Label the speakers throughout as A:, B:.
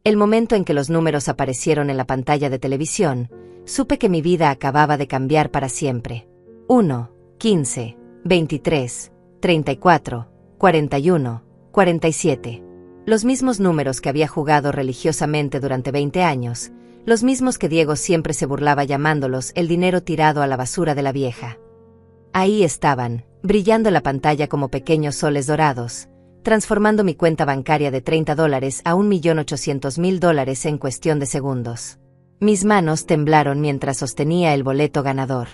A: El momento en que los números aparecieron en la pantalla de televisión, supe que mi vida acababa de cambiar para siempre. 1, 15, 23, 34, 41, 47. Los mismos números que había jugado religiosamente durante 20 años, los mismos que Diego siempre se burlaba llamándolos el dinero tirado a la basura de la vieja. Ahí estaban, brillando en la pantalla como pequeños soles dorados, transformando mi cuenta bancaria de $30 a $1.800.000 en cuestión de segundos. Mis manos temblaron mientras sostenía el boleto ganador.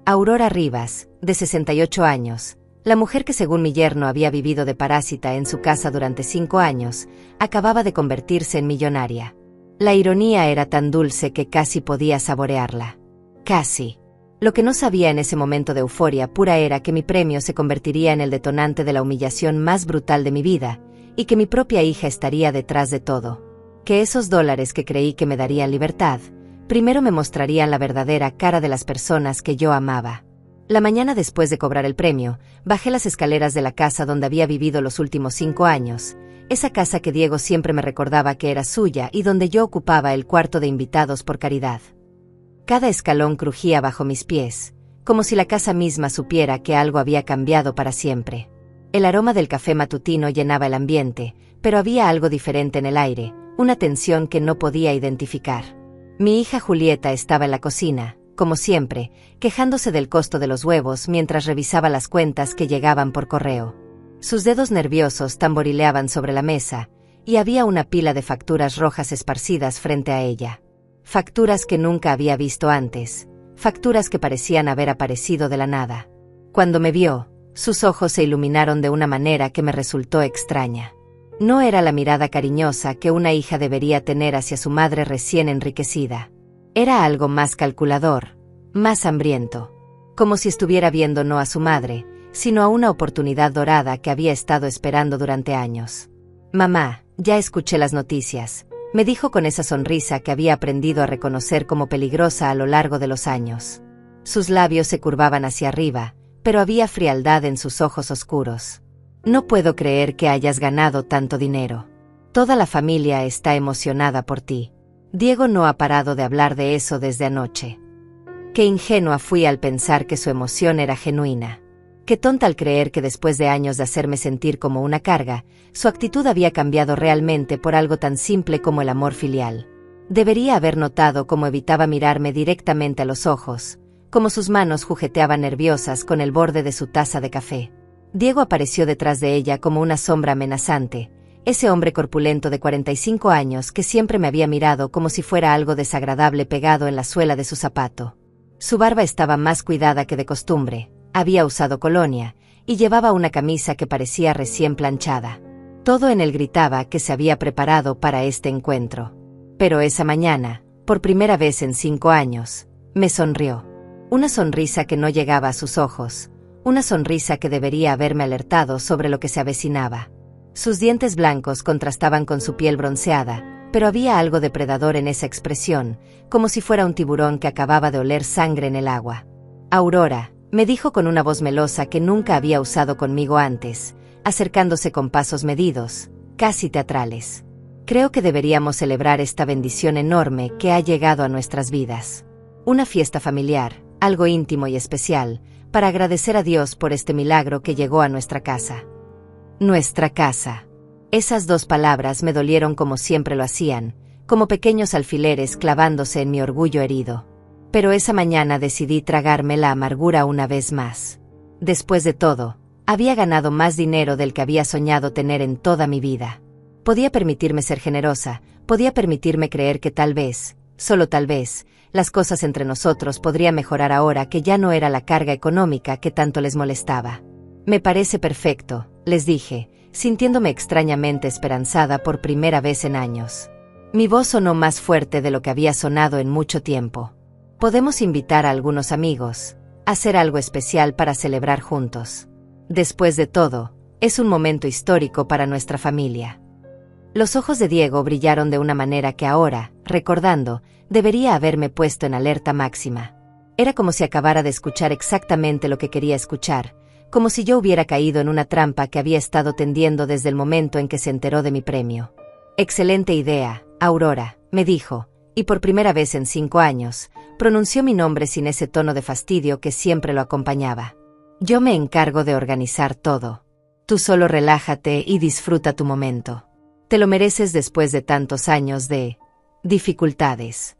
A: Aurora Rivas, de 68 años, la mujer que según mi yerno había vivido de parásita en su casa durante 5 años, acababa de convertirse en millonaria. La ironía era tan dulce que casi podía saborearla. Casi. Lo que no sabía en ese momento de euforia pura era que mi premio se convertiría en el detonante de la humillación más brutal de mi vida, y que mi propia hija estaría detrás de todo. Que esos $, que creí que me darían libertad, primero me mostrarían la verdadera cara de las personas que yo amaba. La mañana después de cobrar el premio, bajé las escaleras de la casa donde había vivido los últimos 5 años, esa casa que Diego siempre me recordaba que era suya y donde yo ocupaba el cuarto de invitados por caridad. Cada escalón crujía bajo mis pies, como si la casa misma supiera que algo había cambiado para siempre. El aroma del café matutino llenaba el ambiente, pero había algo diferente en el aire, una tensión que no podía identificar. Mi hija Julieta estaba en la cocina, como siempre, quejándose del costo de los huevos mientras revisaba las cuentas que llegaban por correo. Sus dedos nerviosos tamborileaban sobre la mesa, y había una pila de facturas rojas esparcidas frente a ella. Facturas que nunca había visto antes, facturas que parecían haber aparecido de la nada. Cuando me vio, sus ojos se iluminaron de una manera que me resultó extraña. No era la mirada cariñosa que una hija debería tener hacia su madre recién enriquecida. Era algo más calculador, más hambriento, como si estuviera viendo no a su madre, sino a una oportunidad dorada que había estado esperando durante años. «Mamá, ya escuché las noticias», me dijo con esa sonrisa que había aprendido a reconocer como peligrosa a lo largo de los años. Sus labios se curvaban hacia arriba, pero había frialdad en sus ojos oscuros. «No puedo creer que hayas ganado tanto dinero. Toda la familia está emocionada por ti. Diego no ha parado de hablar de eso desde anoche». Qué ingenua fui al pensar que su emoción era genuina. Qué tonta al creer que después de años de hacerme sentir como una carga, su actitud había cambiado realmente por algo tan simple como el amor filial. Debería haber notado cómo evitaba mirarme directamente a los ojos, cómo sus manos jugueteaban nerviosas con el borde de su taza de café. Diego apareció detrás de ella como una sombra amenazante, ese hombre corpulento de 45 años que siempre me había mirado como si fuera algo desagradable pegado en la suela de su zapato. Su barba estaba más cuidada que de costumbre, había usado colonia, y llevaba una camisa que parecía recién planchada. Todo en él gritaba que se había preparado para este encuentro. Pero esa mañana, por primera vez en 5 años, me sonrió. Una sonrisa que no llegaba a sus ojos, una sonrisa que debería haberme alertado sobre lo que se avecinaba. Sus dientes blancos contrastaban con su piel bronceada, pero había algo depredador en esa expresión, como si fuera un tiburón que acababa de oler sangre en el agua. «Aurora», me dijo con una voz melosa que nunca había usado conmigo antes, acercándose con pasos medidos, casi teatrales. «Creo que deberíamos celebrar esta bendición enorme que ha llegado a nuestras vidas. Una fiesta familiar, algo íntimo y especial, para agradecer a Dios por este milagro que llegó a nuestra casa». Nuestra casa. Esas 2 palabras me dolieron como siempre lo hacían, como pequeños alfileres clavándose en mi orgullo herido. Pero esa mañana decidí tragarme la amargura una vez más. Después de todo, había ganado más dinero del que había soñado tener en toda mi vida. Podía permitirme ser generosa, podía permitirme creer que tal vez, solo tal vez, las cosas entre nosotros podrían mejorar ahora que ya no era la carga económica que tanto les molestaba. «Me parece perfecto», les dije, sintiéndome extrañamente esperanzada por primera vez en años. Mi voz sonó más fuerte de lo que había sonado en mucho tiempo. «Podemos invitar a algunos amigos, hacer algo especial para celebrar juntos. Después de todo, es un momento histórico para nuestra familia». Los ojos de Diego brillaron de una manera que ahora, recordando, debería haberme puesto en alerta máxima. Era como si acabara de escuchar exactamente lo que quería escuchar, como si yo hubiera caído en una trampa que había estado tendiendo desde el momento en que se enteró de mi premio. «Excelente idea», Aurora, me dijo, y por primera vez en 5 años, pronunció mi nombre sin ese tono de fastidio que siempre lo acompañaba. Yo me encargo de organizar todo. Tú solo relájate y disfruta tu momento. Te lo mereces después de tantos años de dificultades.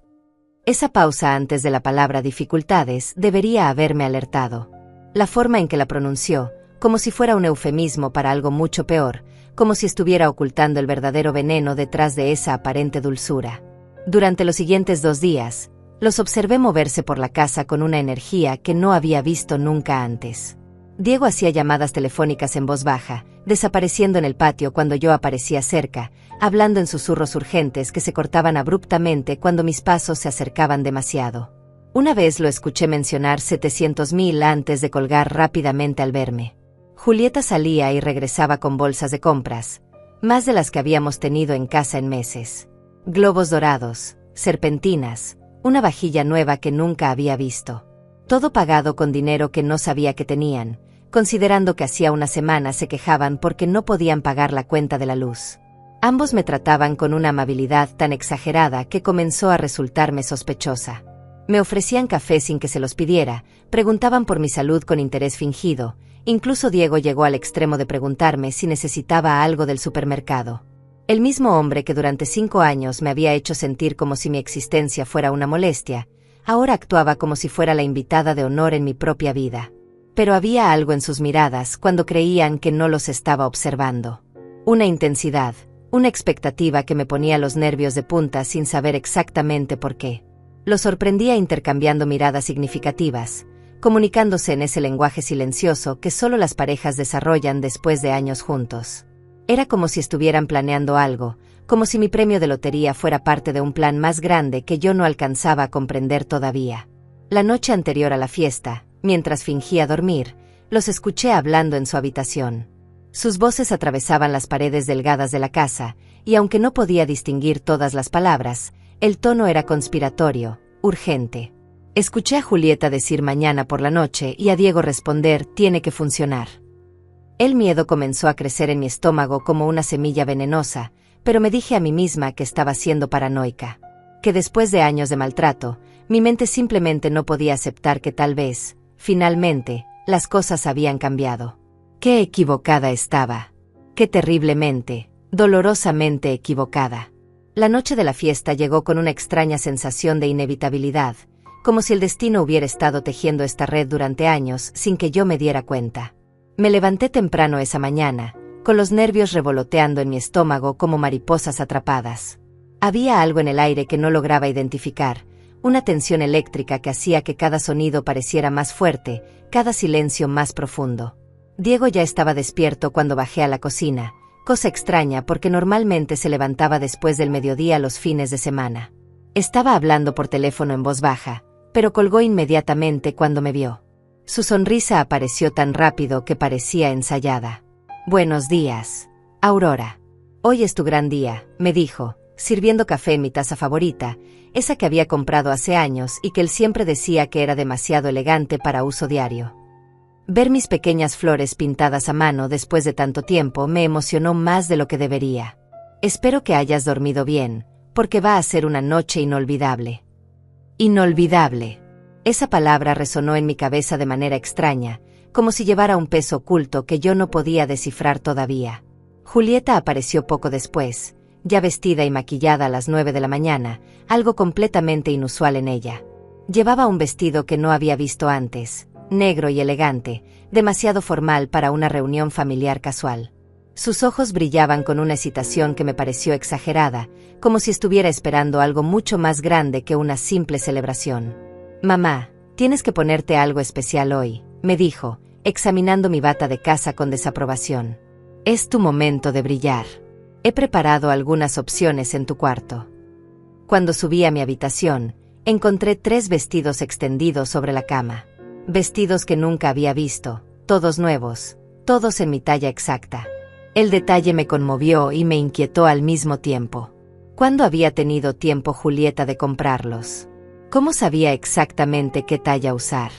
A: Esa pausa antes de la palabra dificultades debería haberme alertado. La forma en que la pronunció, como si fuera un eufemismo para algo mucho peor, como si estuviera ocultando el verdadero veneno detrás de esa aparente dulzura. Durante los siguientes 2 días, los observé moverse por la casa con una energía que no había visto nunca antes. Diego hacía llamadas telefónicas en voz baja, desapareciendo en el patio cuando yo aparecía cerca, hablando en susurros urgentes que se cortaban abruptamente cuando mis pasos se acercaban demasiado. Una vez lo escuché mencionar 700.000 antes de colgar rápidamente al verme. Julieta salía y regresaba con bolsas de compras, más de las que habíamos tenido en casa en meses. Globos dorados, serpentinas, una vajilla nueva que nunca había visto. Todo pagado con dinero que no sabía que tenían, considerando que hacía una semana se quejaban porque no podían pagar la cuenta de la luz. Ambos me trataban con una amabilidad tan exagerada que comenzó a resultarme sospechosa. Me ofrecían café sin que se los pidiera, preguntaban por mi salud con interés fingido, incluso Diego llegó al extremo de preguntarme si necesitaba algo del supermercado. El mismo hombre que durante 5 años me había hecho sentir como si mi existencia fuera una molestia, ahora actuaba como si fuera la invitada de honor en mi propia vida. Pero había algo en sus miradas cuando creían que no los estaba observando. Una intensidad, una expectativa que me ponía los nervios de punta sin saber exactamente por qué. Los sorprendía intercambiando miradas significativas, comunicándose en ese lenguaje silencioso que solo las parejas desarrollan después de años juntos. Era como si estuvieran planeando algo, como si mi premio de lotería fuera parte de un plan más grande que yo no alcanzaba a comprender todavía. La noche anterior a la fiesta, mientras fingía dormir, los escuché hablando en su habitación. Sus voces atravesaban las paredes delgadas de la casa, y aunque no podía distinguir todas las palabras, el tono era conspiratorio, urgente. Escuché a Julieta decir mañana por la noche y a Diego responder tiene que funcionar. El miedo comenzó a crecer en mi estómago como una semilla venenosa, pero me dije a mí misma que estaba siendo paranoica. Que después de años de maltrato, mi mente simplemente no podía aceptar que tal vez, finalmente, las cosas habían cambiado. Qué equivocada estaba. Qué terriblemente, dolorosamente equivocada. La noche de la fiesta llegó con una extraña sensación de inevitabilidad, como si el destino hubiera estado tejiendo esta red durante años sin que yo me diera cuenta. Me levanté temprano esa mañana, con los nervios revoloteando en mi estómago como mariposas atrapadas. Había algo en el aire que no lograba identificar, una tensión eléctrica que hacía que cada sonido pareciera más fuerte, cada silencio más profundo. Diego ya estaba despierto cuando bajé a la cocina, cosa extraña porque normalmente se levantaba después del mediodía los fines de semana. Estaba hablando por teléfono en voz baja, pero colgó inmediatamente cuando me vio. Su sonrisa apareció tan rápido que parecía ensayada. Buenos días, Aurora. Hoy es tu gran día, me dijo, sirviendo café en mi taza favorita, esa que había comprado hace años y que él siempre decía que era demasiado elegante para uso diario. Ver mis pequeñas flores pintadas a mano después de tanto tiempo me emocionó más de lo que debería. Espero que hayas dormido bien, porque va a ser una noche inolvidable. Inolvidable. Esa palabra resonó en mi cabeza de manera extraña, como si llevara un peso oculto que yo no podía descifrar todavía. Julieta apareció poco después, ya vestida y maquillada a las 9 de la mañana, algo completamente inusual en ella. Llevaba un vestido que no había visto antes, negro y elegante, demasiado formal para una reunión familiar casual. Sus ojos brillaban con una excitación que me pareció exagerada, como si estuviera esperando algo mucho más grande que una simple celebración. Mamá, tienes que ponerte algo especial hoy, me dijo, examinando mi bata de casa con desaprobación. Es tu momento de brillar. He preparado algunas opciones en tu cuarto. Cuando subí a mi habitación, encontré 3 vestidos extendidos sobre la cama. Vestidos que nunca había visto, todos nuevos, todos en mi talla exacta. El detalle me conmovió y me inquietó al mismo tiempo. ¿Cuándo había tenido tiempo Julieta de comprarlos? ¿Cómo sabía exactamente qué talla usar?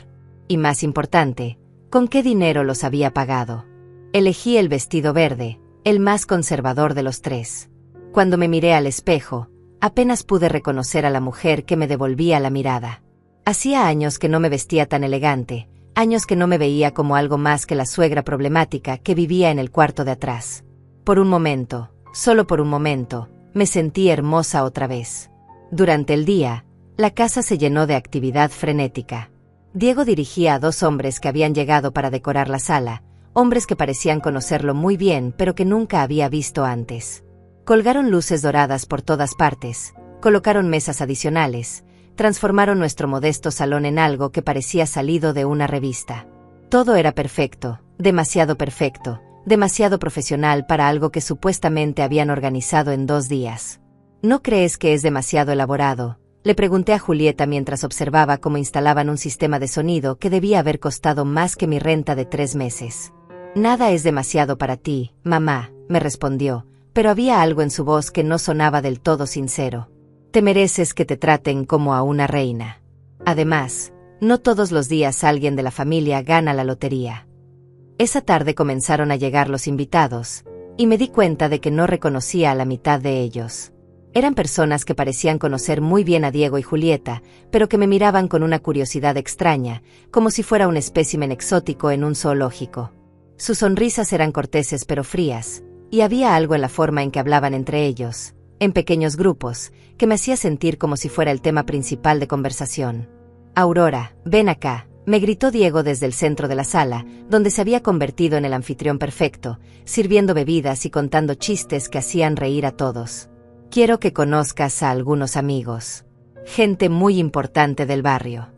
A: Y más importante, ¿con qué dinero los había pagado? Elegí el vestido verde, el más conservador de los 3. Cuando me miré al espejo, Apenas pude reconocer a la mujer que me devolvía la mirada. Hacía años que no me vestía tan elegante, años que no me veía como algo más que la suegra problemática que vivía en el cuarto de atrás. Por un momento, solo por un momento, me sentí hermosa otra vez. Durante el día, la casa se llenó de actividad frenética. Diego dirigía a 2 hombres que habían llegado para decorar la sala, hombres que parecían conocerlo muy bien pero que nunca había visto antes. Colgaron luces doradas por todas partes, colocaron mesas adicionales, transformaron nuestro modesto salón en algo que parecía salido de una revista. Todo era perfecto, demasiado profesional para algo que supuestamente habían organizado en 2 días. ¿No crees que es demasiado elaborado?, le pregunté a Julieta mientras observaba cómo instalaban un sistema de sonido que debía haber costado más que mi renta de 3 meses. Nada es demasiado para ti, mamá, me respondió, pero había algo en su voz que no sonaba del todo sincero. Te mereces que te traten como a una reina. Además, no todos los días alguien de la familia gana la lotería. Esa tarde comenzaron a llegar los invitados, y me di cuenta de que no reconocía a la mitad de ellos. Eran personas que parecían conocer muy bien a Diego y Julieta, pero que me miraban con una curiosidad extraña, como si fuera un espécimen exótico en un zoológico. Sus sonrisas eran corteses pero frías, y había algo en la forma en que hablaban entre ellos, en pequeños grupos, que me hacía sentir como si fuera el tema principal de conversación. Aurora, ven acá, me gritó Diego desde el centro de la sala, donde se había convertido en el anfitrión perfecto, sirviendo bebidas y contando chistes que hacían reír a todos. Quiero que conozcas a algunos amigos. Gente muy importante del barrio.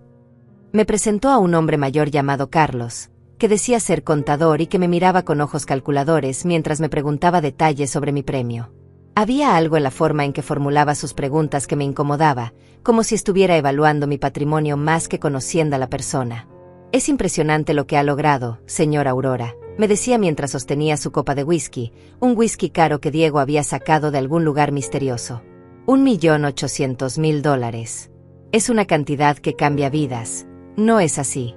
A: Me presentó a un hombre mayor llamado Carlos, que decía ser contador y que me miraba con ojos calculadores mientras me preguntaba detalles sobre mi premio. Había algo en la forma en que formulaba sus preguntas que me incomodaba, como si estuviera evaluando mi patrimonio más que conociendo a la persona. Es impresionante lo que ha logrado, señora Aurora, me decía mientras sostenía su copa de whisky, un whisky caro que Diego había sacado de algún lugar misterioso. $1.800.000. Es una cantidad que cambia vidas, ¿no es así?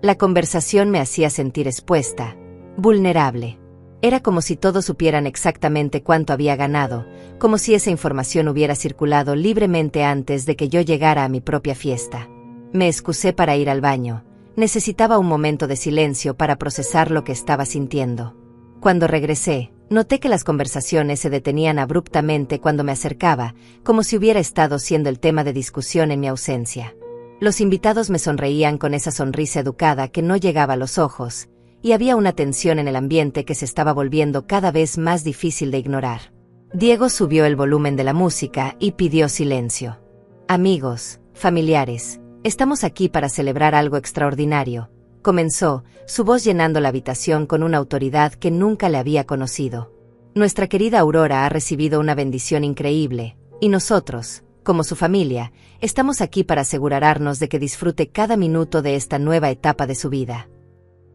A: La conversación me hacía sentir expuesta, vulnerable. Era como si todos supieran exactamente cuánto había ganado, como si esa información hubiera circulado libremente antes de que yo llegara a mi propia fiesta. Me excusé para ir al baño. Necesitaba un momento de silencio para procesar lo que estaba sintiendo. Cuando regresé, noté que las conversaciones se detenían abruptamente cuando me acercaba, como si hubiera estado siendo el tema de discusión en mi ausencia. Los invitados me sonreían con esa sonrisa educada que no llegaba a los ojos, y había una tensión en el ambiente que se estaba volviendo cada vez más difícil de ignorar. Diego subió el volumen de la música y pidió silencio. Amigos, familiares, estamos aquí para celebrar algo extraordinario, comenzó, su voz llenando la habitación con una autoridad que nunca le había conocido. Nuestra querida Aurora ha recibido una bendición increíble, y nosotros, como su familia, estamos aquí para asegurarnos de que disfrute cada minuto de esta nueva etapa de su vida.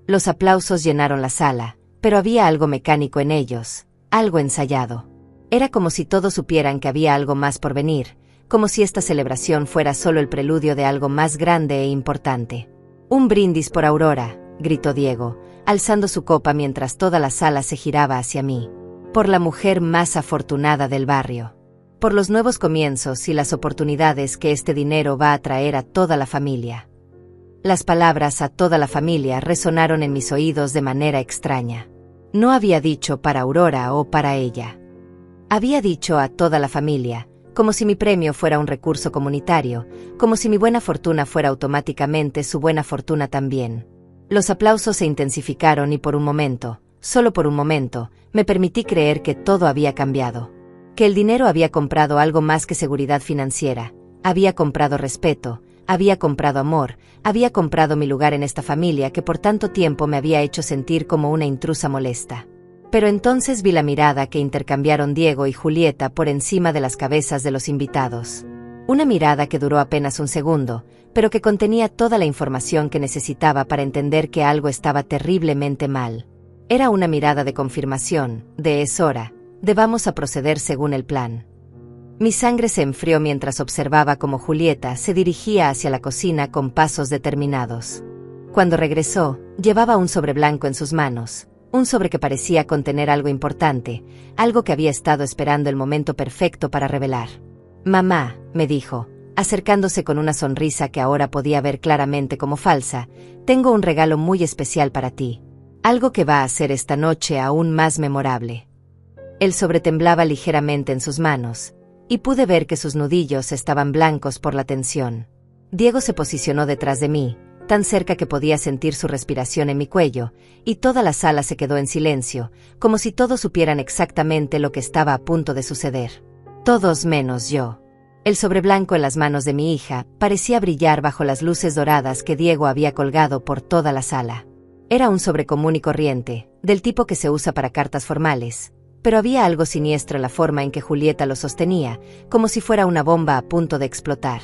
A: Los aplausos llenaron la sala, pero había algo mecánico en ellos, algo ensayado. Era como si todos supieran que había algo más por venir, como si esta celebración fuera solo el preludio de algo más grande e importante. Un brindis por Aurora, gritó Diego, alzando su copa mientras toda la sala se giraba hacia mí. Por la mujer más afortunada del barrio. Por los nuevos comienzos y las oportunidades que este dinero va a traer a toda la familia. Las palabras a toda la familia resonaron en mis oídos de manera extraña. No había dicho para Aurora o para ella. Había dicho a toda la familia, como si mi premio fuera un recurso comunitario, como si mi buena fortuna fuera automáticamente su buena fortuna también. Los aplausos se intensificaron y por un momento, solo por un momento, me permití creer que todo había cambiado. Que el dinero había comprado algo más que seguridad financiera, había comprado respeto, había comprado amor, había comprado mi lugar en esta familia que por tanto tiempo me había hecho sentir como una intrusa molesta. Pero entonces vi la mirada que intercambiaron Diego y Julieta por encima de las cabezas de los invitados. Una mirada que duró apenas un segundo, pero que contenía toda la información que necesitaba para entender que algo estaba terriblemente mal. Era una mirada de confirmación, de es hora, debamos a proceder según el plan. Mi sangre se enfrió mientras observaba cómo Julieta se dirigía hacia la cocina con pasos determinados. Cuando regresó, llevaba un sobre blanco en sus manos. Un sobre que parecía contener algo importante, algo que había estado esperando el momento perfecto para revelar. Mamá, me dijo, acercándose con una sonrisa que ahora podía ver claramente como falsa, tengo un regalo muy especial para ti. Algo que va a hacer esta noche aún más memorable. El sobre temblaba ligeramente en sus manos, y pude ver que sus nudillos estaban blancos por la tensión. Diego se posicionó detrás de mí, tan cerca que podía sentir su respiración en mi cuello, y toda la sala se quedó en silencio, como si todos supieran exactamente lo que estaba a punto de suceder. Todos menos yo. El sobre blanco en las manos de mi hija parecía brillar bajo las luces doradas que Diego había colgado por toda la sala. Era un sobre común y corriente, del tipo que se usa para cartas formales, pero había algo siniestro en la forma en que Julieta lo sostenía, como si fuera una bomba a punto de explotar.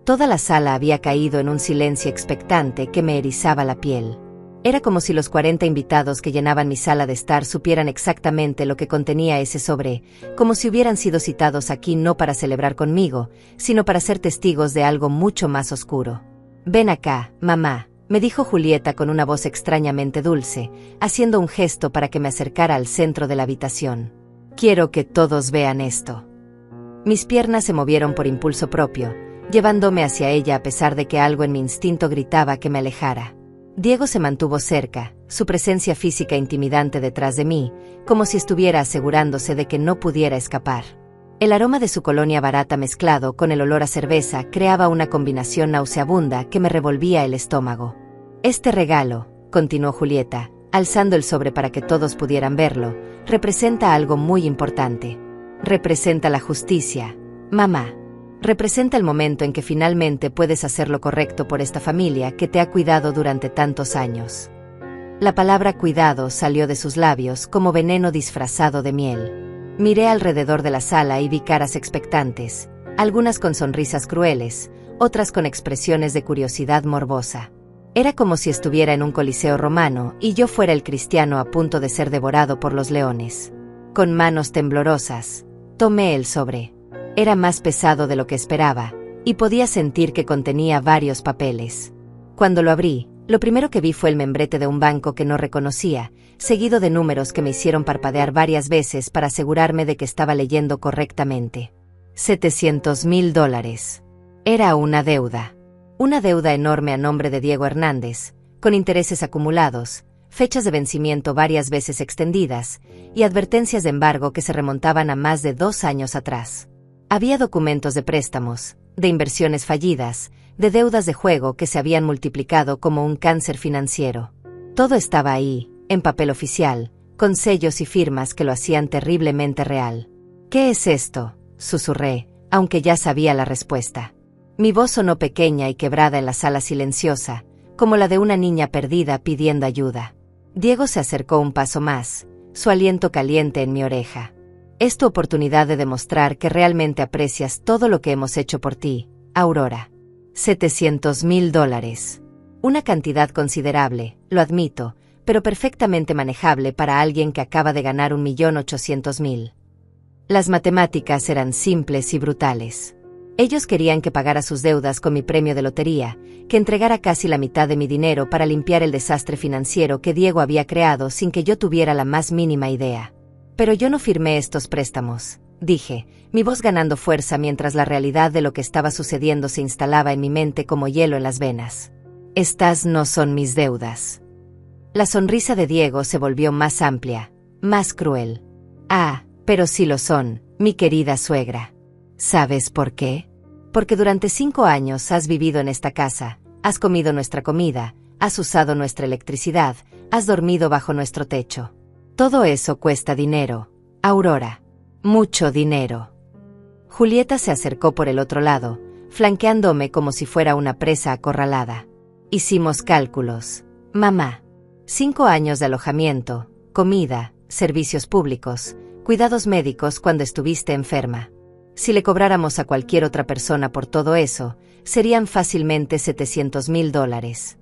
A: Toda la sala había caído en un silencio expectante que me erizaba la piel. Era como si los 40 invitados que llenaban mi sala de estar supieran exactamente lo que contenía ese sobre, como si hubieran sido citados aquí no para celebrar conmigo, sino para ser testigos de algo mucho más oscuro. «Ven acá, mamá», me dijo Julieta con una voz extrañamente dulce, haciendo un gesto para que me acercara al centro de la habitación. «Quiero que todos vean esto». Mis piernas se movieron por impulso propio, llevándome hacia ella a pesar de que algo en mi instinto gritaba que me alejara. Diego se mantuvo cerca, su presencia física intimidante detrás de mí, como si estuviera asegurándose de que no pudiera escapar. El aroma de su colonia barata mezclado con el olor a cerveza creaba una combinación nauseabunda que me revolvía el estómago. «Este regalo», continuó Julieta, alzando el sobre para que todos pudieran verlo, «representa algo muy importante. Representa la justicia, mamá. Representa el momento en que finalmente puedes hacer lo correcto por esta familia que te ha cuidado durante tantos años». La palabra cuidado salió de sus labios como veneno disfrazado de miel. Miré alrededor de la sala y vi caras expectantes, algunas con sonrisas crueles, otras con expresiones de curiosidad morbosa. Era como si estuviera en un coliseo romano y yo fuera el cristiano a punto de ser devorado por los leones. Con manos temblorosas, tomé el sobre. Era más pesado de lo que esperaba, y podía sentir que contenía varios papeles. Cuando lo abrí, lo primero que vi fue el membrete de un banco que no reconocía, seguido de números que me hicieron parpadear varias veces para asegurarme de que estaba leyendo correctamente. $700,000. Era una deuda. Una deuda enorme a nombre de Diego Hernández, con intereses acumulados, fechas de vencimiento varias veces extendidas, y advertencias de embargo que se remontaban a más de 2 años atrás. Había documentos de préstamos, de inversiones fallidas, de deudas de juego que se habían multiplicado como un cáncer financiero. Todo estaba ahí, en papel oficial, con sellos y firmas que lo hacían terriblemente real. «¿Qué es esto?», susurré, aunque ya sabía la respuesta. Mi voz sonó pequeña y quebrada en la sala silenciosa, como la de una niña perdida pidiendo ayuda. Diego se acercó un paso más, su aliento caliente en mi oreja. «Es tu oportunidad de demostrar que realmente aprecias todo lo que hemos hecho por ti, Aurora. $700,000. Una cantidad considerable, lo admito, pero perfectamente manejable para alguien que acaba de ganar 1.800.000. Las matemáticas eran simples y brutales. Ellos querían que pagara sus deudas con mi premio de lotería, que entregara casi la mitad de mi dinero para limpiar el desastre financiero que Diego había creado sin que yo tuviera la más mínima idea. Pero yo no firmé estos préstamos, dije, mi voz ganando fuerza mientras la realidad de lo que estaba sucediendo se instalaba en mi mente como hielo en las venas. Estas no son mis deudas. La sonrisa de Diego se volvió más amplia, más cruel. Ah, pero sí lo son, mi querida suegra. ¿Sabes por qué? Porque durante 5 años has vivido en esta casa, has comido nuestra comida, has usado nuestra electricidad, has dormido bajo nuestro techo. Todo eso cuesta dinero, Aurora. Mucho dinero. Julieta se acercó por el otro lado, flanqueándome como si fuera una presa acorralada. Hicimos cálculos, mamá. 5 años de alojamiento, comida, servicios públicos, cuidados médicos cuando estuviste enferma. Si le cobráramos a cualquier otra persona por todo eso, serían fácilmente $700,000.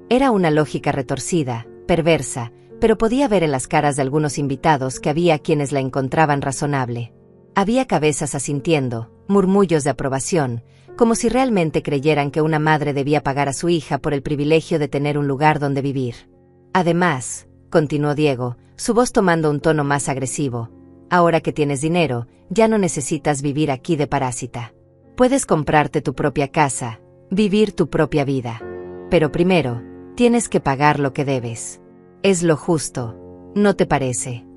A: Era una lógica retorcida, perversa, pero podía ver en las caras de algunos invitados que había quienes la encontraban razonable. Había cabezas asintiendo, murmullos de aprobación, como si realmente creyeran que una madre debía pagar a su hija por el privilegio de tener un lugar donde vivir. Además, continuó Diego, su voz tomando un tono más agresivo, Ahora que tienes dinero, ya no necesitas vivir aquí de parásita. Puedes comprarte tu propia casa, vivir tu propia vida. Pero primero, tienes que pagar lo que debes. Es lo justo, ¿no te parece?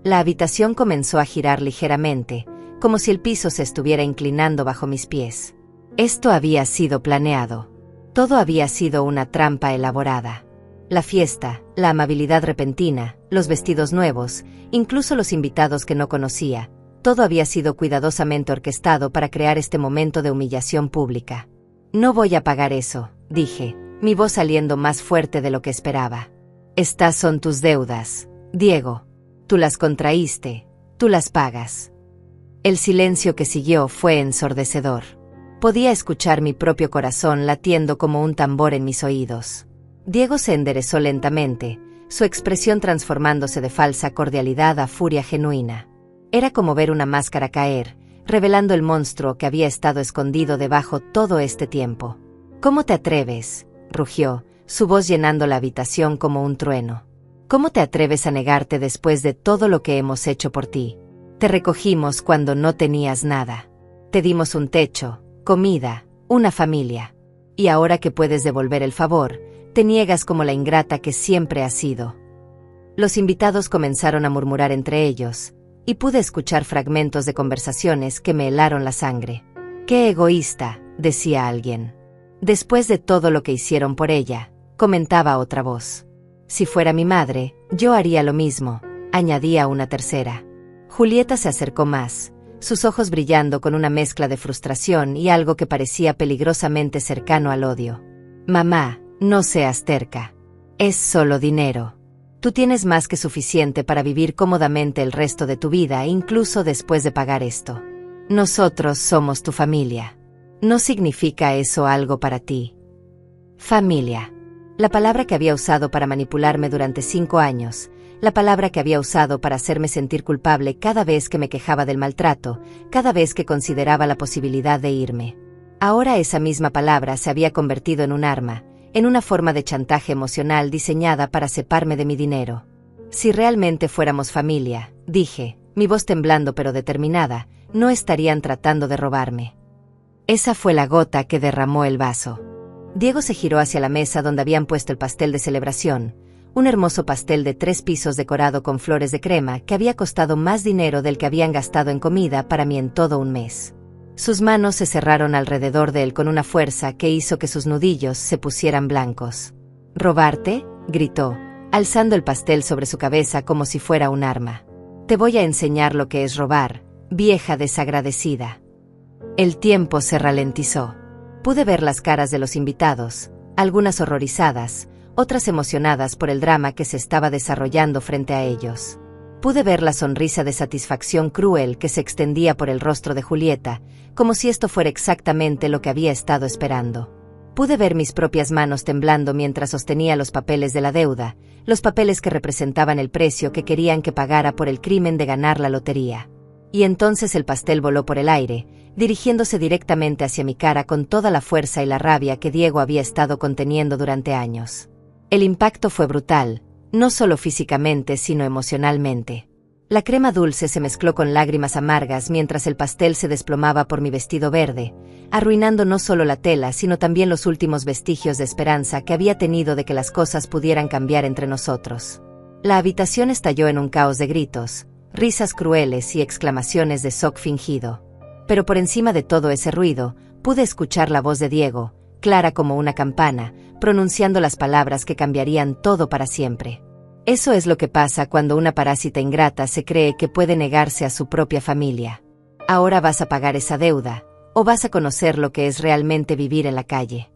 A: La habitación comenzó a girar ligeramente, como si el piso se estuviera inclinando bajo mis pies. Esto había sido planeado. Todo había sido una trampa elaborada. La fiesta, la amabilidad repentina, los vestidos nuevos, incluso los invitados que no conocía, todo había sido cuidadosamente orquestado para crear este momento de humillación pública. No voy a pagar eso, dije, mi voz saliendo más fuerte de lo que esperaba. Estas son tus deudas, Diego. Tú las contraíste, tú las pagas. El silencio que siguió fue ensordecedor. Podía escuchar mi propio corazón latiendo como un tambor en mis oídos. Diego se enderezó lentamente, su expresión transformándose de falsa cordialidad a furia genuina. Era como ver una máscara caer, revelando el monstruo que había estado escondido debajo todo este tiempo. ¿Cómo te atreves?, rugió, su voz llenando la habitación como un trueno. ¿Cómo te atreves a negarte después de todo lo que hemos hecho por ti? Te recogimos cuando no tenías nada. Te dimos un techo, comida, una familia. Y ahora que puedes devolver el favor, te niegas como la ingrata que siempre has sido. Los invitados comenzaron a murmurar entre ellos, y pude escuchar fragmentos de conversaciones que me helaron la sangre. «Qué egoísta», decía alguien. «Después de todo lo que hicieron por ella», comentaba otra voz. «Si fuera mi madre, yo haría lo mismo», añadía una tercera. Julieta se acercó más, sus ojos brillando con una mezcla de frustración y algo que parecía peligrosamente cercano al odio. «Mamá, no seas terca. Es solo dinero. Tú tienes más que suficiente para vivir cómodamente el resto de tu vida, incluso después de pagar esto. Nosotros somos tu familia. ¿No significa eso algo para ti?» Familia. La palabra que había usado para manipularme durante 5 años, la palabra que había usado para hacerme sentir culpable cada vez que me quejaba del maltrato, cada vez que consideraba la posibilidad de irme. Ahora esa misma palabra se había convertido en un arma, en una forma de chantaje emocional diseñada para separarme de mi dinero. Si realmente fuéramos familia, dije, mi voz temblando pero determinada, no estarían tratando de robarme. Esa fue la gota que derramó el vaso. Diego se giró hacia la mesa donde habían puesto el pastel de celebración, un hermoso pastel de 3 pisos decorado con flores de crema que había costado más dinero del que habían gastado en comida para mí en todo un mes. Sus manos se cerraron alrededor de él con una fuerza que hizo que sus nudillos se pusieran blancos. «¿Robarte?», gritó, alzando el pastel sobre su cabeza como si fuera un arma. «Te voy a enseñar lo que es robar, vieja desagradecida». El tiempo se ralentizó. Pude ver las caras de los invitados, algunas horrorizadas, otras emocionadas por el drama que se estaba desarrollando frente a ellos. Pude ver la sonrisa de satisfacción cruel que se extendía por el rostro de Julieta, como si esto fuera exactamente lo que había estado esperando. Pude ver mis propias manos temblando mientras sostenía los papeles de la deuda, los papeles que representaban el precio que querían que pagara por el crimen de ganar la lotería. Y entonces el pastel voló por el aire, dirigiéndose directamente hacia mi cara con toda la fuerza y la rabia que Diego había estado conteniendo durante años. El impacto fue brutal, no solo físicamente sino emocionalmente. La crema dulce se mezcló con lágrimas amargas mientras el pastel se desplomaba por mi vestido verde, arruinando no solo la tela sino también los últimos vestigios de esperanza que había tenido de que las cosas pudieran cambiar entre nosotros. La habitación estalló en un caos de gritos, risas crueles y exclamaciones de shock fingido. Pero por encima de todo ese ruido, pude escuchar la voz de Diego, clara como una campana, pronunciando las palabras que cambiarían todo para siempre. Eso es lo que pasa cuando una parásita ingrata se cree que puede negarse a su propia familia. Ahora vas a pagar esa deuda, o vas a conocer lo que es realmente vivir en la calle.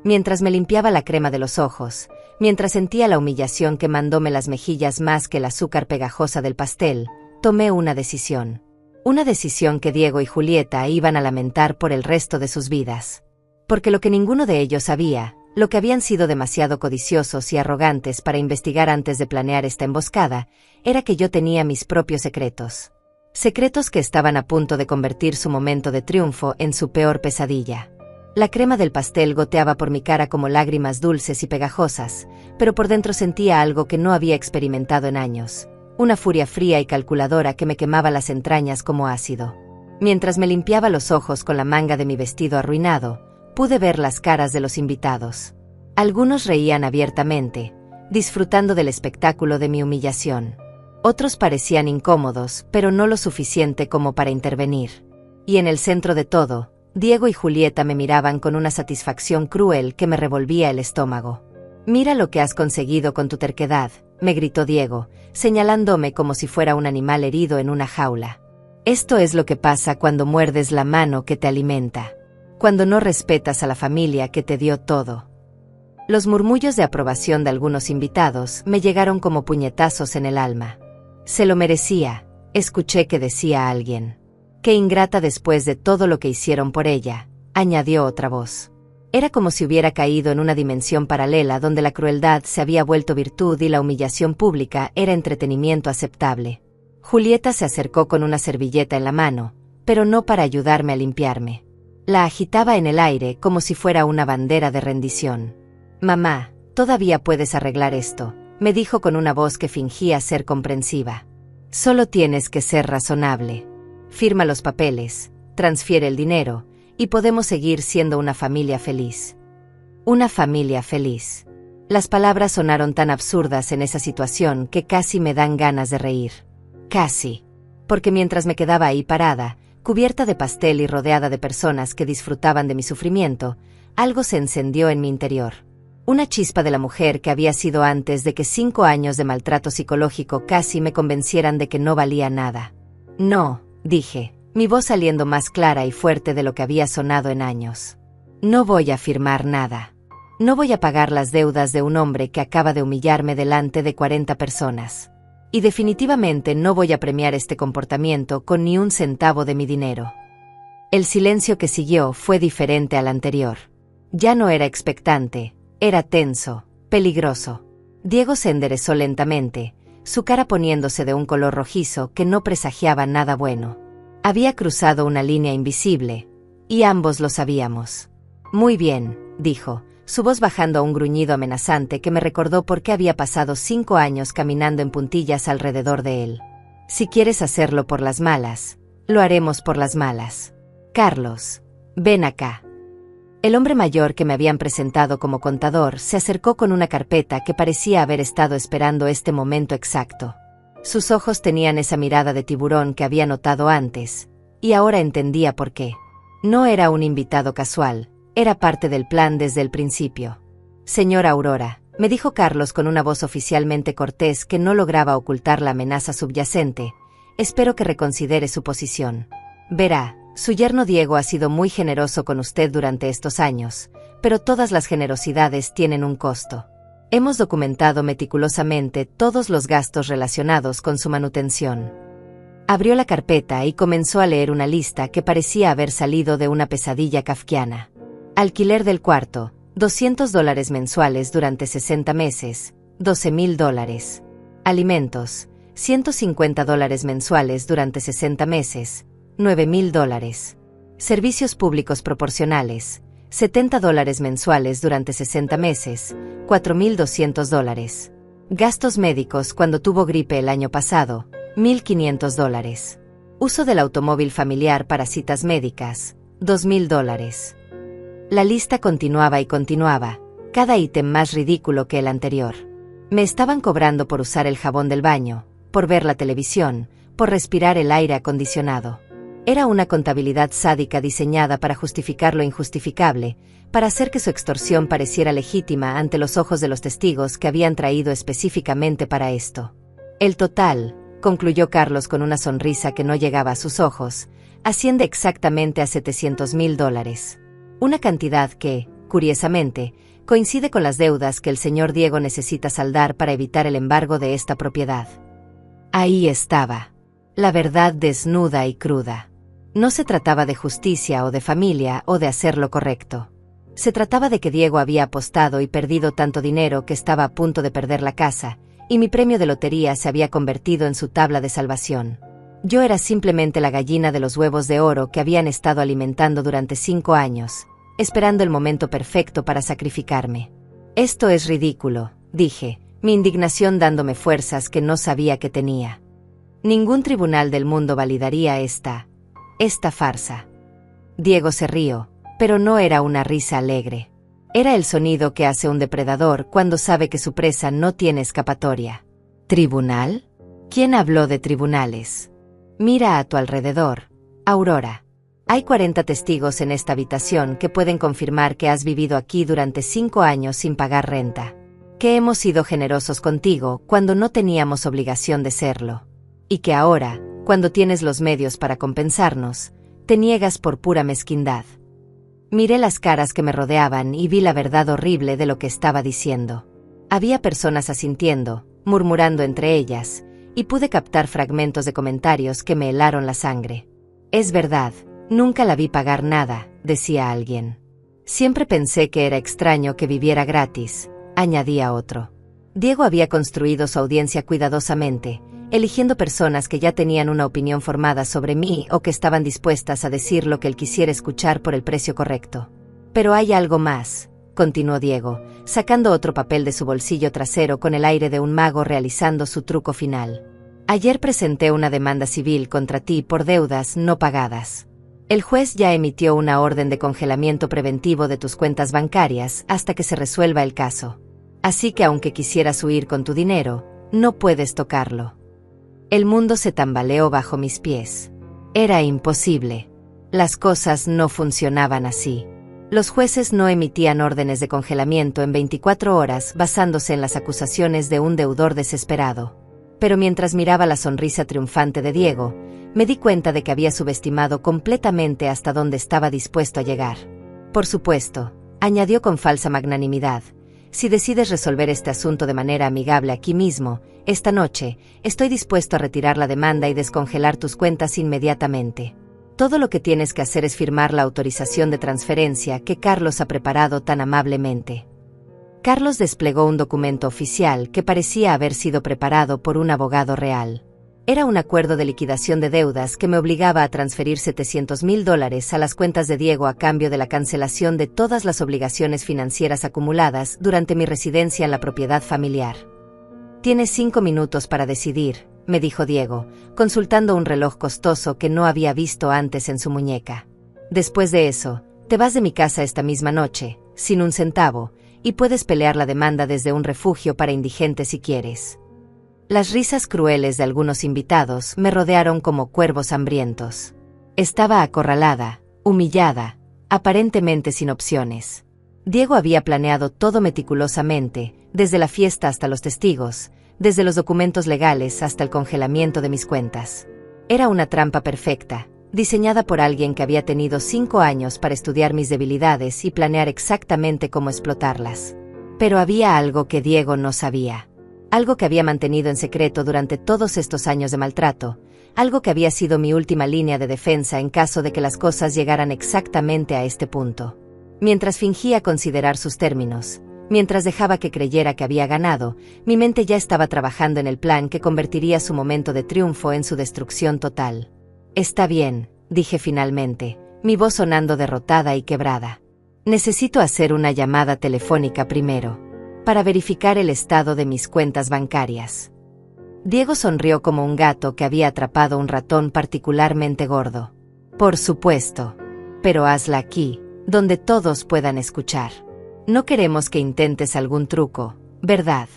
A: Mientras me limpiaba la crema de los ojos, mientras sentía la humillación que mandóme las mejillas más que el azúcar pegajosa del pastel, tomé una decisión. Una decisión que Diego y Julieta iban a lamentar por el resto de sus vidas. Porque lo que ninguno de ellos sabía, lo que habían sido demasiado codiciosos y arrogantes para investigar antes de planear esta emboscada, era que yo tenía mis propios secretos. Secretos que estaban a punto de convertir su momento de triunfo en su peor pesadilla. La crema del pastel goteaba por mi cara como lágrimas dulces y pegajosas, pero por dentro sentía algo que no había experimentado en años. una furia fría y calculadora que me quemaba las entrañas como ácido. Mientras me limpiaba los ojos con la manga de mi vestido arruinado, pude ver las caras de los invitados. Algunos reían abiertamente, disfrutando del espectáculo de mi humillación. Otros parecían incómodos, pero no lo suficiente como para intervenir. Y en el centro de todo, Diego y Julieta me miraban con una satisfacción cruel que me revolvía el estómago. «Mira lo que has conseguido con tu terquedad», me gritó Diego, señalándome como si fuera un animal herido en una jaula. «Esto es lo que pasa cuando muerdes la mano que te alimenta. Cuando no respetas a la familia que te dio todo». Los murmullos de aprobación de algunos invitados me llegaron como puñetazos en el alma. «Se lo merecía», escuché que decía alguien. «Qué ingrata después de todo lo que hicieron por ella», añadió otra voz. Era como si hubiera caído en una dimensión paralela donde la crueldad se había vuelto virtud y la humillación pública era entretenimiento aceptable. Julieta se acercó con una servilleta en la mano, pero no para ayudarme a limpiarme. La agitaba en el aire como si fuera una bandera de rendición. «Mamá, todavía puedes arreglar esto», me dijo con una voz que fingía ser comprensiva. «Solo tienes que ser razonable. Firma los papeles, transfiere el dinero, y podemos seguir siendo una familia feliz». Una familia feliz. Las palabras sonaron tan absurdas en esa situación que casi me dan ganas de reír. Casi. Porque mientras me quedaba ahí parada, cubierta de pastel y rodeada de personas que disfrutaban de mi sufrimiento, algo se encendió en mi interior. Una chispa de la mujer que había sido antes de que 5 años de maltrato psicológico casi me convencieran de que no valía nada. «No», dije, mi voz saliendo más clara y fuerte de lo que había sonado en años. «No voy a firmar nada. No voy a pagar las deudas de un hombre que acaba de humillarme delante de 40 personas. Y definitivamente no voy a premiar este comportamiento con ni un centavo de mi dinero». El silencio que siguió fue diferente al anterior. Ya no era expectante. Era tenso, peligroso. Diego se enderezó lentamente, su cara poniéndose de un color rojizo que no presagiaba nada bueno. Había cruzado una línea invisible, y ambos lo sabíamos. «Muy bien», dijo, su voz bajando a un gruñido amenazante que me recordó por qué había pasado 5 años caminando en puntillas alrededor de él. «Si quieres hacerlo por las malas, lo haremos por las malas. Carlos, ven acá». El hombre mayor que me habían presentado como contador se acercó con una carpeta que parecía haber estado esperando este momento exacto. Sus ojos tenían esa mirada de tiburón que había notado antes, y ahora entendía por qué. No era un invitado casual, era parte del plan desde el principio. «Señora Aurora», me dijo Carlos con una voz oficialmente cortés que no lograba ocultar la amenaza subyacente, «espero que reconsidere su posición. Verá, su yerno Diego ha sido muy generoso con usted durante estos años, pero todas las generosidades tienen un costo. Hemos documentado meticulosamente todos los gastos relacionados con su manutención». Abrió la carpeta y comenzó a leer una lista que parecía haber salido de una pesadilla kafkiana. Alquiler del cuarto, $200 mensuales durante 60 meses, $12,000. Alimentos, $150 mensuales durante 60 meses, $9,000. Servicios públicos proporcionales, $70 mensuales durante 60 meses, $4,200. Gastos médicos cuando tuvo gripe el año pasado, $1,500. Uso del automóvil familiar para citas médicas, $2,000. La lista continuaba y continuaba, cada ítem más ridículo que el anterior. Me estaban cobrando por usar el jabón del baño, por ver la televisión, por respirar el aire acondicionado. Era una contabilidad sádica diseñada para justificar lo injustificable, para hacer que su extorsión pareciera legítima ante los ojos de los testigos que habían traído específicamente para esto. El total, concluyó Carlos con una sonrisa que no llegaba a sus ojos, asciende exactamente a $700,000. Una cantidad que, curiosamente, coincide con las deudas que el señor Diego necesita saldar para evitar el embargo de esta propiedad. Ahí estaba. La verdad desnuda y cruda. No se trataba de justicia o de familia o de hacer lo correcto. Se trataba de que Diego había apostado y perdido tanto dinero que estaba a punto de perder la casa, y mi premio de lotería se había convertido en su tabla de salvación. Yo era simplemente la gallina de los huevos de oro que habían estado alimentando durante 5 años, esperando el momento perfecto para sacrificarme. «Esto es ridículo», dije, mi indignación dándome fuerzas que no sabía que tenía. Ningún tribunal del mundo validaría esta farsa. Diego se rió, pero no era una risa alegre. Era el sonido que hace un depredador cuando sabe que su presa no tiene escapatoria. ¿Tribunal? ¿Quién habló de tribunales? Mira a tu alrededor, Aurora. Hay 40 testigos en esta habitación que pueden confirmar que has vivido aquí durante 5 años sin pagar renta. Que hemos sido generosos contigo cuando no teníamos obligación de serlo. Y que ahora, cuando tienes los medios para compensarnos, te niegas por pura mezquindad. Miré las caras que me rodeaban y vi la verdad horrible de lo que estaba diciendo. Había personas asintiendo, murmurando entre ellas, y pude captar fragmentos de comentarios que me helaron la sangre. Es verdad, nunca la vi pagar nada, decía alguien. Siempre pensé que era extraño que viviera gratis, añadía otro. Diego había construido su audiencia cuidadosamente, eligiendo personas que ya tenían una opinión formada sobre mí o que estaban dispuestas a decir lo que él quisiera escuchar por el precio correcto. Pero hay algo más, continuó Diego, sacando otro papel de su bolsillo trasero con el aire de un mago realizando su truco final. Ayer presenté una demanda civil contra ti por deudas no pagadas. El juez ya emitió una orden de congelamiento preventivo de tus cuentas bancarias hasta que se resuelva el caso. Así que aunque quisieras huir con tu dinero, no puedes tocarlo. El mundo se tambaleó bajo mis pies. Era imposible. Las cosas no funcionaban así. Los jueces no emitían órdenes de congelamiento en 24 horas basándose en las acusaciones de un deudor desesperado. Pero mientras miraba la sonrisa triunfante de Diego, me di cuenta de que había subestimado completamente hasta dónde estaba dispuesto a llegar. Por supuesto, añadió con falsa magnanimidad, si decides resolver este asunto de manera amigable aquí mismo, esta noche, estoy dispuesto a retirar la demanda y descongelar tus cuentas inmediatamente. Todo lo que tienes que hacer es firmar la autorización de transferencia que Carlos ha preparado tan amablemente. Carlos desplegó un documento oficial que parecía haber sido preparado por un abogado real. Era un acuerdo de liquidación de deudas que me obligaba a transferir $700,000 a las cuentas de Diego a cambio de la cancelación de todas las obligaciones financieras acumuladas durante mi residencia en la propiedad familiar. Tienes 5 minutos para decidir, me dijo Diego, consultando un reloj costoso que no había visto antes en su muñeca. Después de eso, te vas de mi casa esta misma noche, sin un centavo, y puedes pelear la demanda desde un refugio para indigentes si quieres. Las risas crueles de algunos invitados me rodearon como cuervos hambrientos. Estaba acorralada, humillada, aparentemente sin opciones. Diego había planeado todo meticulosamente, desde la fiesta hasta los testigos, desde los documentos legales hasta el congelamiento de mis cuentas. Era una trampa perfecta, diseñada por alguien que había tenido 5 años para estudiar mis debilidades y planear exactamente cómo explotarlas. Pero había algo que Diego no sabía. Algo que había mantenido en secreto durante todos estos años de maltrato, algo que había sido mi última línea de defensa en caso de que las cosas llegaran exactamente a este punto. Mientras fingía considerar sus términos, mientras dejaba que creyera que había ganado, mi mente ya estaba trabajando en el plan que convertiría su momento de triunfo en su destrucción total. Está bien, dije finalmente, mi voz sonando derrotada y quebrada. Necesito hacer una llamada telefónica primero, para verificar el estado de mis cuentas bancarias. Diego sonrió como un gato que había atrapado un ratón particularmente gordo. Por supuesto. Pero hazla aquí, donde todos puedan escuchar. No queremos que intentes algún truco, ¿verdad?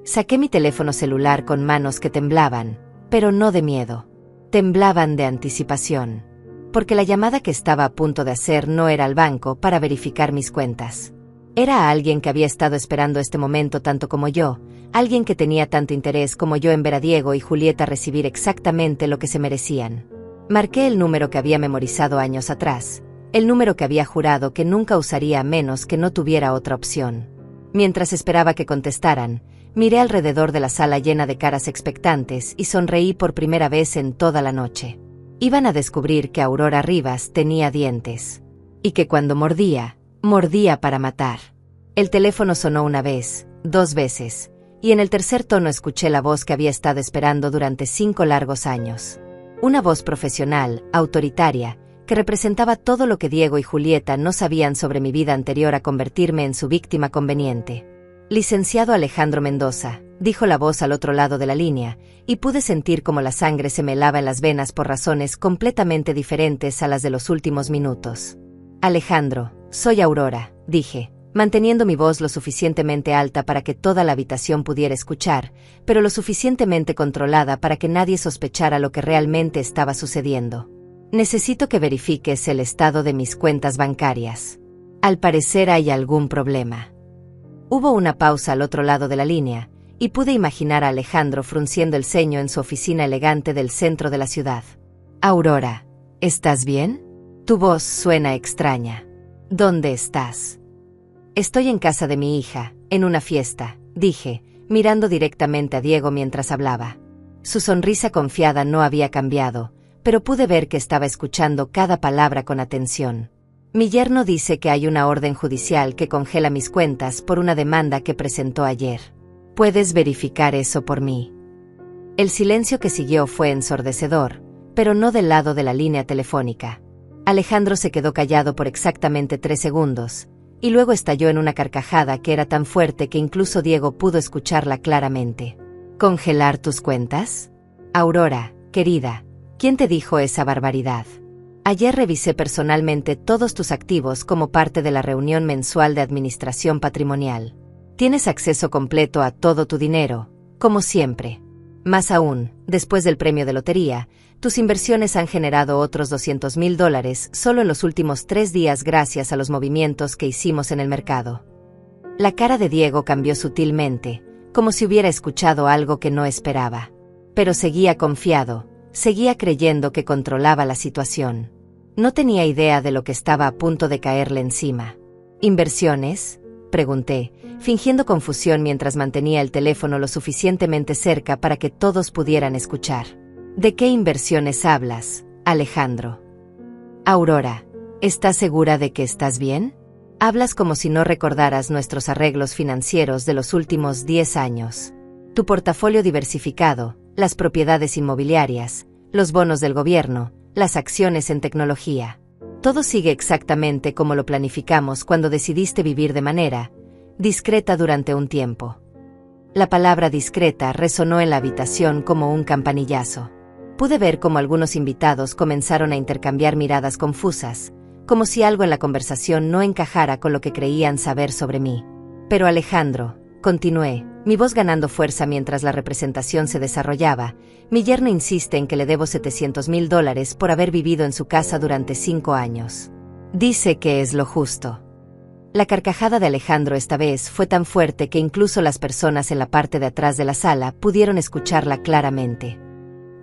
A: Saqué mi teléfono celular con manos que temblaban, pero no de miedo. Temblaban de anticipación. Porque la llamada que estaba a punto de hacer no era al banco para verificar mis cuentas. Era a alguien que había estado esperando este momento tanto como yo, alguien que tenía tanto interés como yo en ver a Diego y Julieta recibir exactamente lo que se merecían. Marqué el número que había memorizado años atrás, el número que había jurado que nunca usaría a menos que no tuviera otra opción. Mientras esperaba que contestaran, miré alrededor de la sala llena de caras expectantes y sonreí por primera vez en toda la noche. Iban a descubrir que Aurora Rivas tenía dientes. Y que cuando mordía para matar. El teléfono sonó una vez, 2 veces, y en el tercer tono escuché la voz que había estado esperando durante 5 largos años. Una voz profesional, autoritaria, que representaba todo lo que Diego y Julieta no sabían sobre mi vida anterior a convertirme en su víctima conveniente. Licenciado Alejandro Mendoza, dijo la voz al otro lado de la línea, y pude sentir cómo la sangre se me helaba en las venas por razones completamente diferentes a las de los últimos minutos. Alejandro, soy Aurora, dije, manteniendo mi voz lo suficientemente alta para que toda la habitación pudiera escuchar, pero lo suficientemente controlada para que nadie sospechara lo que realmente estaba sucediendo. Necesito que verifiques el estado de mis cuentas bancarias. Al parecer hay algún problema. Hubo una pausa al otro lado de la línea, y pude imaginar a Alejandro frunciendo el ceño en su oficina elegante del centro de la ciudad. Aurora, ¿estás bien? Tu voz suena extraña. ¿Dónde estás? Estoy en casa de mi hija, en una fiesta, dije, mirando directamente a Diego mientras hablaba. Su sonrisa confiada no había cambiado, pero pude ver que estaba escuchando cada palabra con atención. Mi yerno dice que hay una orden judicial que congela mis cuentas por una demanda que presentó ayer. ¿Puedes verificar eso por mí? El silencio que siguió fue ensordecedor, pero no del lado de la línea telefónica. Alejandro se quedó callado por exactamente 3 segundos, y luego estalló en una carcajada que era tan fuerte que incluso Diego pudo escucharla claramente. ¿Congelar tus cuentas? Aurora, querida, ¿quién te dijo esa barbaridad? Ayer revisé personalmente todos tus activos como parte de la reunión mensual de administración patrimonial. Tienes acceso completo a todo tu dinero, como siempre. Más aún, después del premio de lotería, tus inversiones han generado otros $200,000 solo en los últimos 3 días gracias a los movimientos que hicimos en el mercado. La cara de Diego cambió sutilmente, como si hubiera escuchado algo que no esperaba. Pero seguía confiado, seguía creyendo que controlaba la situación. No tenía idea de lo que estaba a punto de caerle encima. ¿Inversiones?, pregunté, fingiendo confusión mientras mantenía el teléfono lo suficientemente cerca para que todos pudieran escuchar. ¿De qué inversiones hablas, Alejandro? Aurora, ¿estás segura de que estás bien? Hablas como si no recordaras nuestros arreglos financieros de los últimos 10 años. Tu portafolio diversificado, las propiedades inmobiliarias, los bonos del gobierno, las acciones en tecnología. Todo sigue exactamente como lo planificamos cuando decidiste vivir de manera discreta durante un tiempo. La palabra discreta resonó en la habitación como un campanillazo. Pude ver cómo algunos invitados comenzaron a intercambiar miradas confusas, como si algo en la conversación no encajara con lo que creían saber sobre mí. Pero Alejandro, continué, mi voz ganando fuerza mientras la representación se desarrollaba, mi yerno insiste en que le debo $700,000 por haber vivido en su casa durante 5 años. Dice que es lo justo. La carcajada de Alejandro esta vez fue tan fuerte que incluso las personas en la parte de atrás de la sala pudieron escucharla claramente.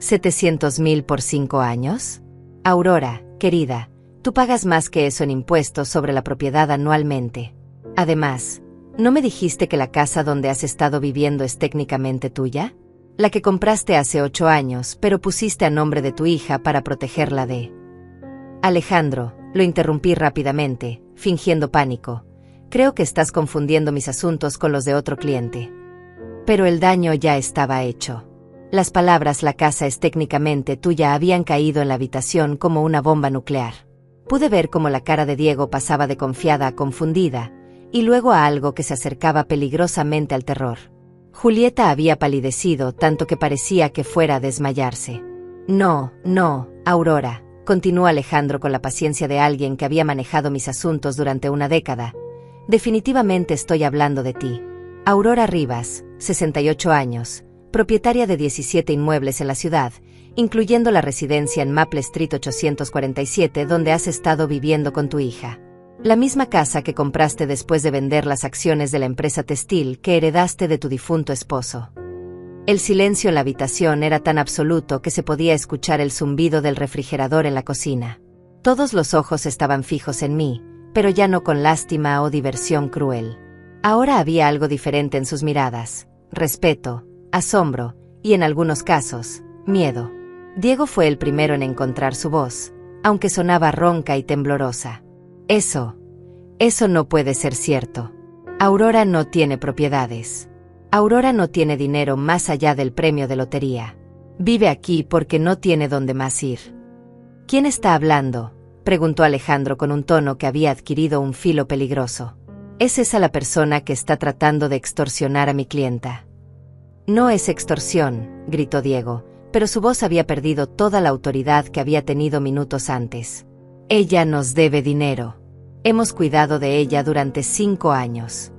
A: ¿$700,000 por 5 años? Aurora, querida, tú pagas más que eso en impuestos sobre la propiedad anualmente. Además, ¿no me dijiste que la casa donde has estado viviendo es técnicamente tuya? La que compraste hace 8 años, pero pusiste a nombre de tu hija para protegerla de... Alejandro, lo interrumpí rápidamente, fingiendo pánico. Creo que estás confundiendo mis asuntos con los de otro cliente. Pero el daño ya estaba hecho. Las palabras "la casa es técnicamente tuya" habían caído en la habitación como una bomba nuclear. Pude ver cómo la cara de Diego pasaba de confiada a confundida, y luego a algo que se acercaba peligrosamente al terror. Julieta había palidecido tanto que parecía que fuera a desmayarse. No, Aurora, continuó Alejandro con la paciencia de alguien que había manejado mis asuntos durante una década. Definitivamente estoy hablando de ti. Aurora Rivas, 68 años, propietaria de 17 inmuebles en la ciudad, incluyendo la residencia en Maple Street 847 donde has estado viviendo con tu hija. La misma casa que compraste después de vender las acciones de la empresa textil que heredaste de tu difunto esposo. El silencio en la habitación era tan absoluto que se podía escuchar el zumbido del refrigerador en la cocina. Todos los ojos estaban fijos en mí, pero ya no con lástima o diversión cruel. Ahora había algo diferente en sus miradas: respeto, asombro y, en algunos casos, miedo. Diego fue el primero en encontrar su voz, aunque sonaba ronca y temblorosa. Eso no puede ser cierto. Aurora no tiene propiedades. Aurora no tiene dinero más allá del premio de lotería. Vive aquí porque no tiene dónde más ir. ¿Quién está hablando?, preguntó Alejandro con un tono que había adquirido un filo peligroso. ¿Es esa la persona que está tratando de extorsionar a mi clienta? No es extorsión, gritó Diego, pero su voz había perdido toda la autoridad que había tenido minutos antes. Ella nos debe dinero. Hemos cuidado de ella durante 5 años.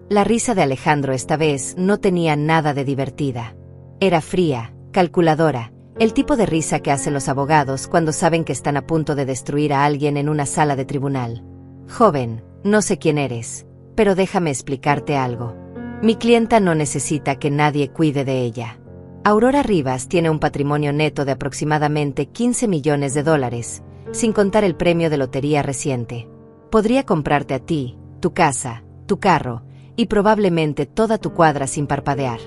A: La risa de Alejandro esta vez no tenía nada de divertida. Era fría, calculadora, el tipo de risa que hacen los abogados cuando saben que están a punto de destruir a alguien en una sala de tribunal. Joven, no sé quién eres, pero déjame explicarte algo. Mi clienta no necesita que nadie cuide de ella. Aurora Rivas tiene un patrimonio neto de aproximadamente $15 millones, sin contar el premio de lotería reciente. Podría comprarte a ti, tu casa, tu carro, y probablemente toda tu cuadra sin parpadear.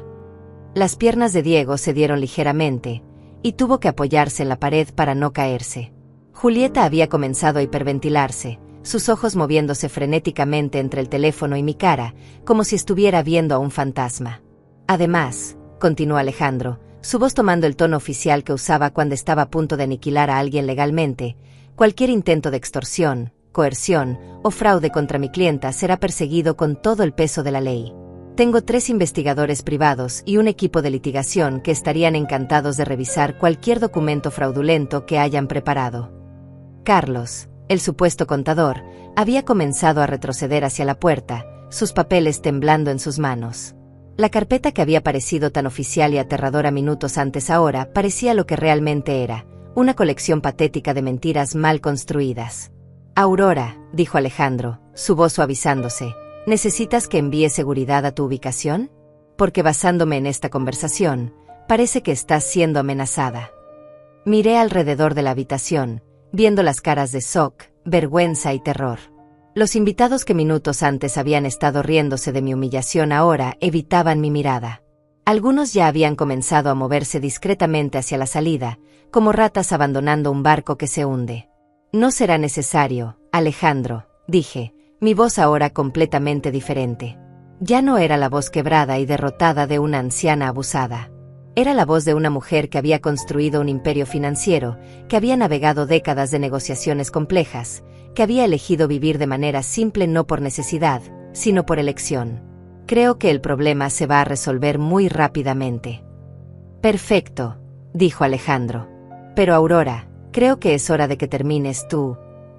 A: Las piernas de Diego se dieron ligeramente, y tuvo que apoyarse en la pared para no caerse. Julieta había comenzado a hiperventilarse, sus ojos moviéndose frenéticamente entre el teléfono y mi cara, como si estuviera viendo a un fantasma. Además, continuó Alejandro, su voz tomando el tono oficial que usaba cuando estaba a punto de aniquilar a alguien legalmente, cualquier intento de extorsión, coerción o fraude contra mi clienta será perseguido con todo el peso de la ley. Tengo 3 investigadores privados y un equipo de litigación que estarían encantados de revisar cualquier documento fraudulento que hayan preparado. Carlos, el supuesto contador, había comenzado a retroceder hacia la puerta, sus papeles temblando en sus manos. La carpeta que había parecido tan oficial y aterradora minutos antes ahora parecía lo que realmente era, una colección patética de mentiras mal construidas. Aurora, dijo Alejandro, su voz suavizándose, ¿necesitas que envíe seguridad a tu ubicación? Porque basándome en esta conversación, parece que estás siendo amenazada. Miré alrededor de la habitación, viendo las caras de shock, vergüenza y terror. Los invitados que minutos antes habían estado riéndose de mi humillación ahora evitaban mi mirada. Algunos ya habían comenzado a moverse discretamente hacia la salida, como ratas abandonando un barco que se hunde. No será necesario, Alejandro, dije, mi voz ahora completamente diferente. Ya no era la voz quebrada y derrotada de una anciana abusada. Era la voz de una mujer que había construido un imperio financiero, que había navegado décadas de negociaciones complejas, que había elegido vivir de manera simple no por necesidad, sino por elección. Creo que el problema se va a resolver muy rápidamente. Perfecto, dijo Alejandro. Pero Aurora, creo que es hora de que termines tu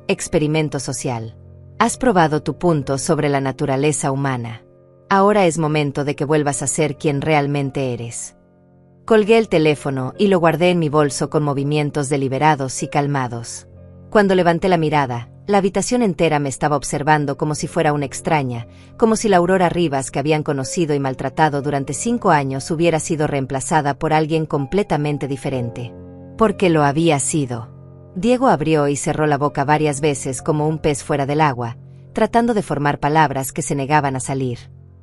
A: experimento social. Has probado tu punto sobre la naturaleza humana. Ahora es momento de que vuelvas a ser quien realmente eres. Colgué el teléfono y lo guardé en mi bolso con movimientos deliberados y calmados. Cuando levanté la mirada, la habitación entera me estaba observando como si fuera una extraña, como si la Aurora Rivas que habían conocido y maltratado durante 5 años hubiera sido reemplazada por alguien completamente diferente. Porque lo había sido. Diego abrió y cerró la boca varias veces como un pez fuera del agua, tratando de formar palabras que se negaban a salir.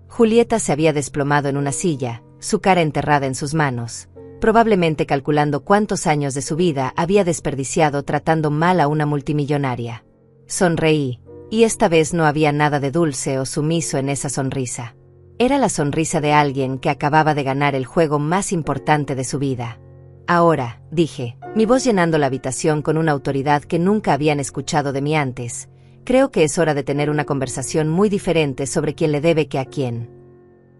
A: Julieta se había desplomado en una silla, su cara enterrada en sus manos, probablemente calculando cuántos años de su vida había desperdiciado tratando mal a una multimillonaria. Sonreí, y esta vez no había nada de dulce o sumiso en esa sonrisa. Era la sonrisa de alguien que acababa de ganar el juego más importante de su vida. Ahora, dije, mi voz llenando la habitación con una autoridad que nunca habían escuchado de mí antes, creo que es hora de tener una conversación muy diferente sobre quién le debe que a quién.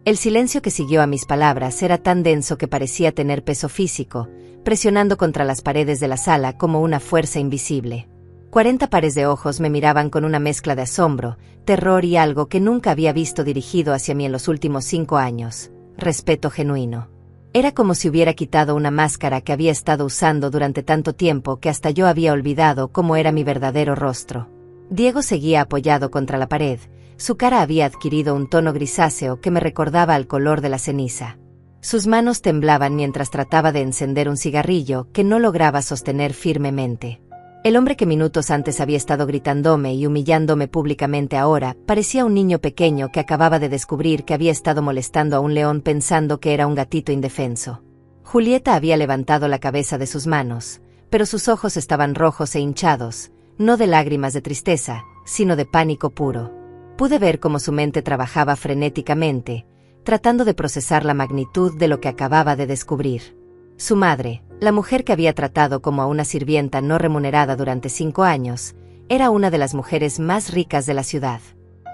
A: El silencio que siguió a mis palabras era tan denso que parecía tener peso físico, presionando contra las paredes de la sala como una fuerza invisible. 40 pares de ojos me miraban con una mezcla de asombro, terror y algo que nunca había visto dirigido hacia mí en los últimos 5 años, respeto genuino. Era como si hubiera quitado una máscara que había estado usando durante tanto tiempo que hasta yo había olvidado cómo era mi verdadero rostro. Diego seguía apoyado contra la pared, su cara había adquirido un tono grisáceo que me recordaba al color de la ceniza. Sus manos temblaban mientras trataba de encender un cigarrillo que no lograba sostener firmemente. El hombre que minutos antes había estado gritándome y humillándome públicamente ahora parecía un niño pequeño que acababa de descubrir que había estado molestando a un león pensando que era un gatito indefenso. Julieta había levantado la cabeza de sus manos, pero sus ojos estaban rojos e hinchados, no de lágrimas de tristeza, sino de pánico puro. Pude ver cómo su mente trabajaba frenéticamente, tratando de procesar la magnitud de lo que acababa de descubrir. Su madre, la mujer que había tratado como a una sirvienta no remunerada durante 5 años, era una de las mujeres más ricas de la ciudad.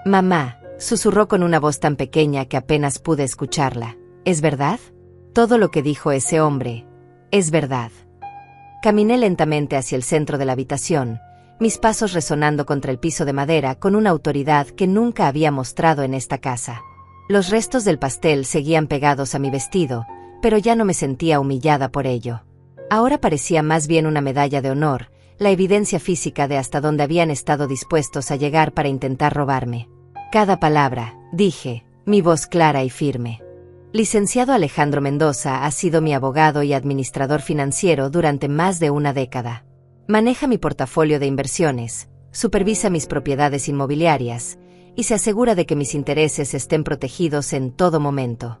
A: Mamá, susurró con una voz tan pequeña que apenas pude escucharla. ¿Es verdad? Todo lo que dijo ese hombre, es verdad. Caminé lentamente hacia el centro de la habitación, mis pasos resonando contra el piso de madera con una autoridad que nunca había mostrado en esta casa. Los restos del pastel seguían pegados a mi vestido, pero ya no me sentía humillada por ello. Ahora parecía más bien una medalla de honor, la evidencia física de hasta dónde habían estado dispuestos a llegar para intentar robarme. Cada palabra, dije, mi voz clara y firme. Licenciado Alejandro Mendoza ha sido mi abogado y administrador financiero durante más de una década. Maneja mi portafolio de inversiones, supervisa mis propiedades inmobiliarias y se asegura de que mis intereses estén protegidos en todo momento.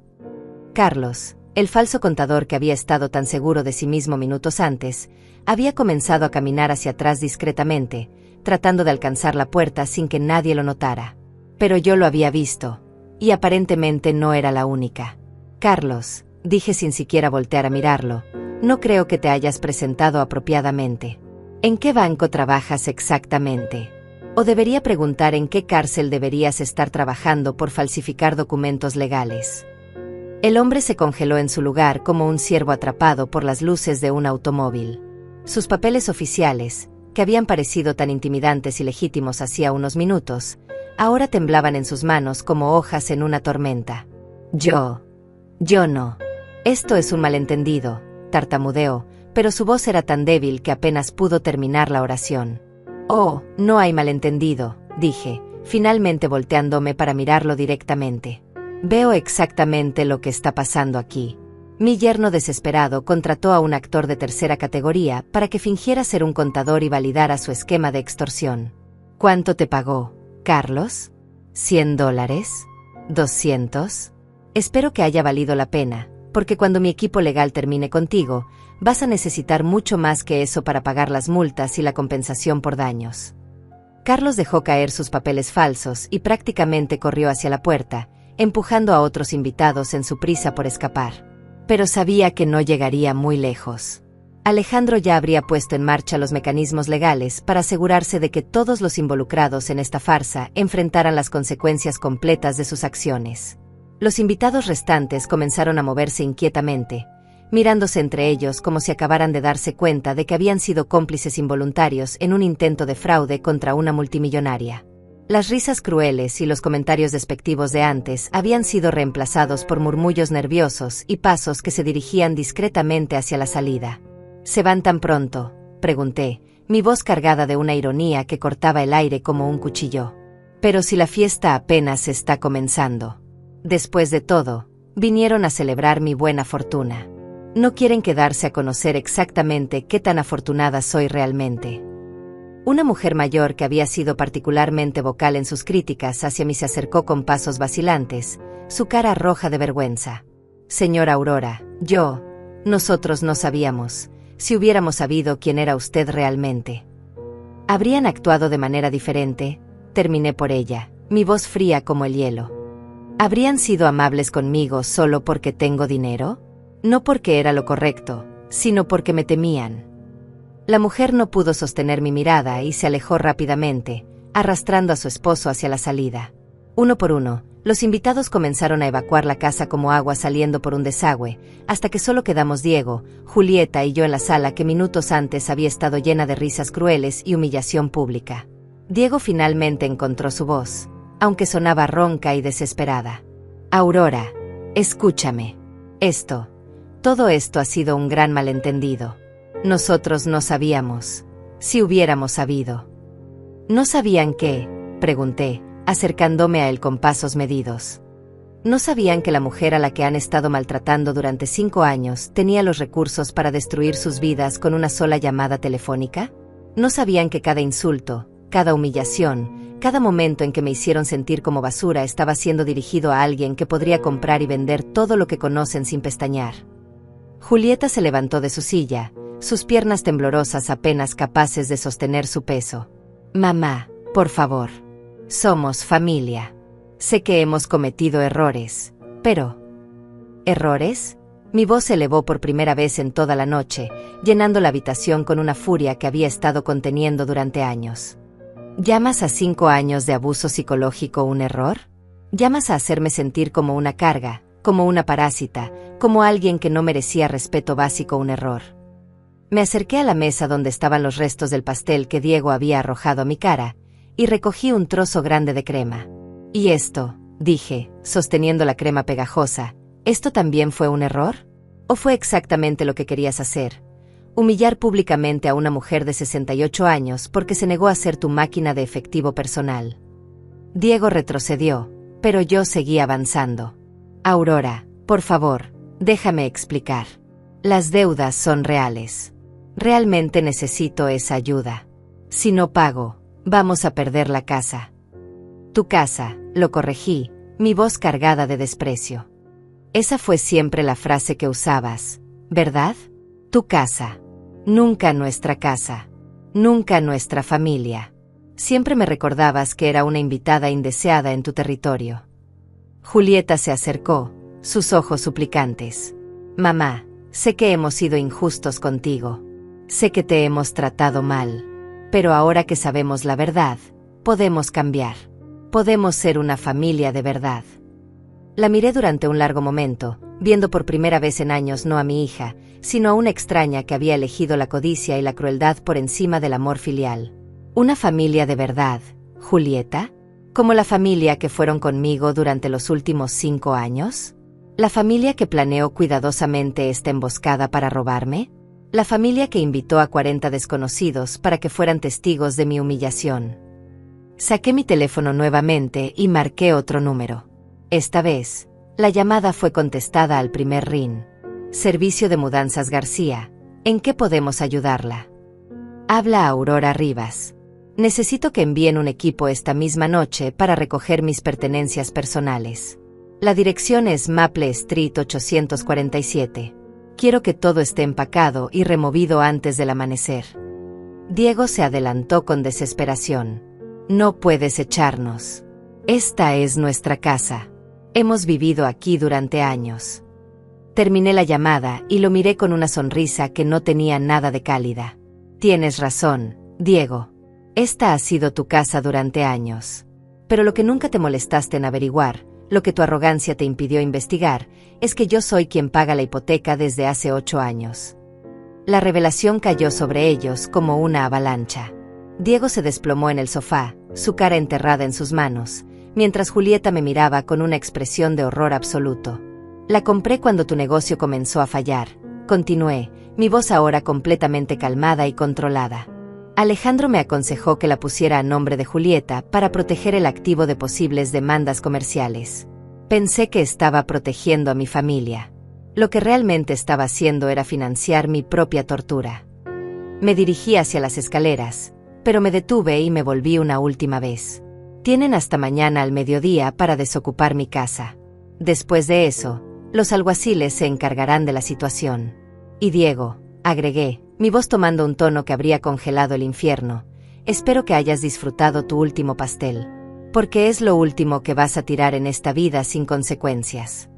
A: Carlos, el falso contador que había estado tan seguro de sí mismo minutos antes, había comenzado a caminar hacia atrás discretamente, tratando de alcanzar la puerta sin que nadie lo notara. Pero yo lo había visto, y aparentemente no era la única. Carlos, dije sin siquiera voltear a mirarlo, no creo que te hayas presentado apropiadamente. ¿En qué banco trabajas exactamente? O debería preguntar en qué cárcel deberías estar trabajando por falsificar documentos legales. El hombre se congeló en su lugar como un ciervo atrapado por las luces de un automóvil. Sus papeles oficiales, que habían parecido tan intimidantes y legítimos hacía unos minutos, ahora temblaban en sus manos como hojas en una tormenta. Yo no. Esto es un malentendido, tartamudeó, pero su voz era tan débil que apenas pudo terminar la oración. Oh, no hay malentendido, dije, finalmente volteándome para mirarlo directamente. Veo exactamente lo que está pasando aquí. Mi yerno desesperado contrató a un actor de tercera categoría para que fingiera ser un contador y validara su esquema de extorsión. ¿Cuánto te pagó, Carlos? ¿$100? ¿200? Espero que haya valido la pena, porque cuando mi equipo legal termine contigo, vas a necesitar mucho más que eso para pagar las multas y la compensación por daños. Carlos dejó caer sus papeles falsos y prácticamente corrió hacia la puerta, empujando a otros invitados en su prisa por escapar. Pero sabía que no llegaría muy lejos. Alejandro ya habría puesto en marcha los mecanismos legales para asegurarse de que todos los involucrados en esta farsa enfrentaran las consecuencias completas de sus acciones. Los invitados restantes comenzaron a moverse inquietamente, mirándose entre ellos como si acabaran de darse cuenta de que habían sido cómplices involuntarios en un intento de fraude contra una multimillonaria. Las risas crueles y los comentarios despectivos de antes habían sido reemplazados por murmullos nerviosos y pasos que se dirigían discretamente hacia la salida. ¿Se van tan pronto?, pregunté, mi voz cargada de una ironía que cortaba el aire como un cuchillo. Pero si la fiesta apenas está comenzando. Después de todo, vinieron a celebrar mi buena fortuna. No quieren quedarse a conocer exactamente qué tan afortunada soy realmente. Una mujer mayor que había sido particularmente vocal en sus críticas hacia mí se acercó con pasos vacilantes, su cara roja de vergüenza. Señora Aurora, nosotros no sabíamos. Si hubiéramos sabido quién era usted realmente, ¿habrían actuado de manera diferente? Terminé por ella, mi voz fría como el hielo. ¿Habrían sido amables conmigo solo porque tengo dinero? No porque era lo correcto, sino porque me temían. La mujer no pudo sostener mi mirada y se alejó rápidamente, arrastrando a su esposo hacia la salida. Uno por uno, los invitados comenzaron a evacuar la casa como agua saliendo por un desagüe, hasta que solo quedamos Diego, Julieta y yo en la sala que minutos antes había estado llena de risas crueles y humillación pública. Diego finalmente encontró su voz, aunque sonaba ronca y desesperada. Aurora, escúchame. Todo esto ha sido un gran malentendido. Nosotros no sabíamos. Si hubiéramos sabido. ¿No sabían qué?, pregunté, acercándome a él con pasos medidos. ¿No sabían que la mujer a la que han estado maltratando durante 5 años tenía los recursos para destruir sus vidas con una sola llamada telefónica? ¿No sabían que cada insulto, cada humillación, cada momento en que me hicieron sentir como basura estaba siendo dirigido a alguien que podría comprar y vender todo lo que conocen sin pestañear? Julieta se levantó de su silla, sus piernas temblorosas apenas capaces de sostener su peso. Mamá, por favor. Somos familia. Sé que hemos cometido errores, pero... ¿Errores? Mi voz se elevó por primera vez en toda la noche, llenando la habitación con una furia que había estado conteniendo durante años. ¿Llamas a 5 años de abuso psicológico un error? Llamas a hacerme sentir como una carga, como una parásita, como alguien que no merecía respeto básico, un error. Me acerqué a la mesa donde estaban los restos del pastel que Diego había arrojado a mi cara, y recogí un trozo grande de crema. ¿Y esto?, dije, sosteniendo la crema pegajosa, ¿esto también fue un error? ¿O fue exactamente lo que querías hacer? Humillar públicamente a una mujer de 68 años porque se negó a ser tu máquina de efectivo personal. Diego retrocedió, pero yo seguí avanzando. Aurora, por favor, déjame explicar. Las deudas son reales. Realmente necesito esa ayuda. Si no pago, vamos a perder la casa. Tu casa, lo corregí, mi voz cargada de desprecio. Esa fue siempre la frase que usabas, ¿verdad? Tu casa. Nunca nuestra casa. Nunca nuestra familia. Siempre me recordabas que era una invitada indeseada en tu territorio. Julieta se acercó, sus ojos suplicantes. Mamá, sé que hemos sido injustos contigo. Sé que te hemos tratado mal. Pero ahora que sabemos la verdad, podemos cambiar. Podemos ser una familia de verdad. La miré durante un largo momento, viendo por primera vez en años no a mi hija, sino a una extraña que había elegido la codicia y la crueldad por encima del amor filial. ¿Una familia de verdad, Julieta? ¿Como la familia que fueron conmigo durante los últimos 5 años? ¿La familia que planeó cuidadosamente esta emboscada para robarme? ¿La familia que invitó a 40 desconocidos para que fueran testigos de mi humillación? Saqué mi teléfono nuevamente y marqué otro número. Esta vez, la llamada fue contestada al primer ring. Servicio de Mudanzas García, ¿en qué podemos ayudarla? Habla Aurora Rivas. Necesito que envíen un equipo esta misma noche para recoger mis pertenencias personales. La dirección es Maple Street 847. Quiero que todo esté empacado y removido antes del amanecer. Diego se adelantó con desesperación. No puedes echarnos. Esta es nuestra casa. Hemos vivido aquí durante años. Terminé la llamada y lo miré con una sonrisa que no tenía nada de cálida. Tienes razón, Diego. Esta ha sido tu casa durante años. Pero lo que nunca te molestaste en averiguar, lo que tu arrogancia te impidió investigar, es que yo soy quien paga la hipoteca desde hace 8 años. La revelación cayó sobre ellos como una avalancha. Diego se desplomó en el sofá, su cara enterrada en sus manos, mientras Julieta me miraba con una expresión de horror absoluto. La compré cuando tu negocio comenzó a fallar, continué, mi voz ahora completamente calmada y controlada. Alejandro me aconsejó que la pusiera a nombre de Julieta para proteger el activo de posibles demandas comerciales. Pensé que estaba protegiendo a mi familia. Lo que realmente estaba haciendo era financiar mi propia tortura. Me dirigí hacia las escaleras, pero me detuve y me volví una última vez. Tienen hasta mañana al mediodía para desocupar mi casa. Después de eso, los alguaciles se encargarán de la situación. Y Diego, agregué, mi voz tomando un tono que habría congelado el infierno, espero que hayas disfrutado tu último pastel, porque es lo último que vas a tirar en esta vida sin consecuencias.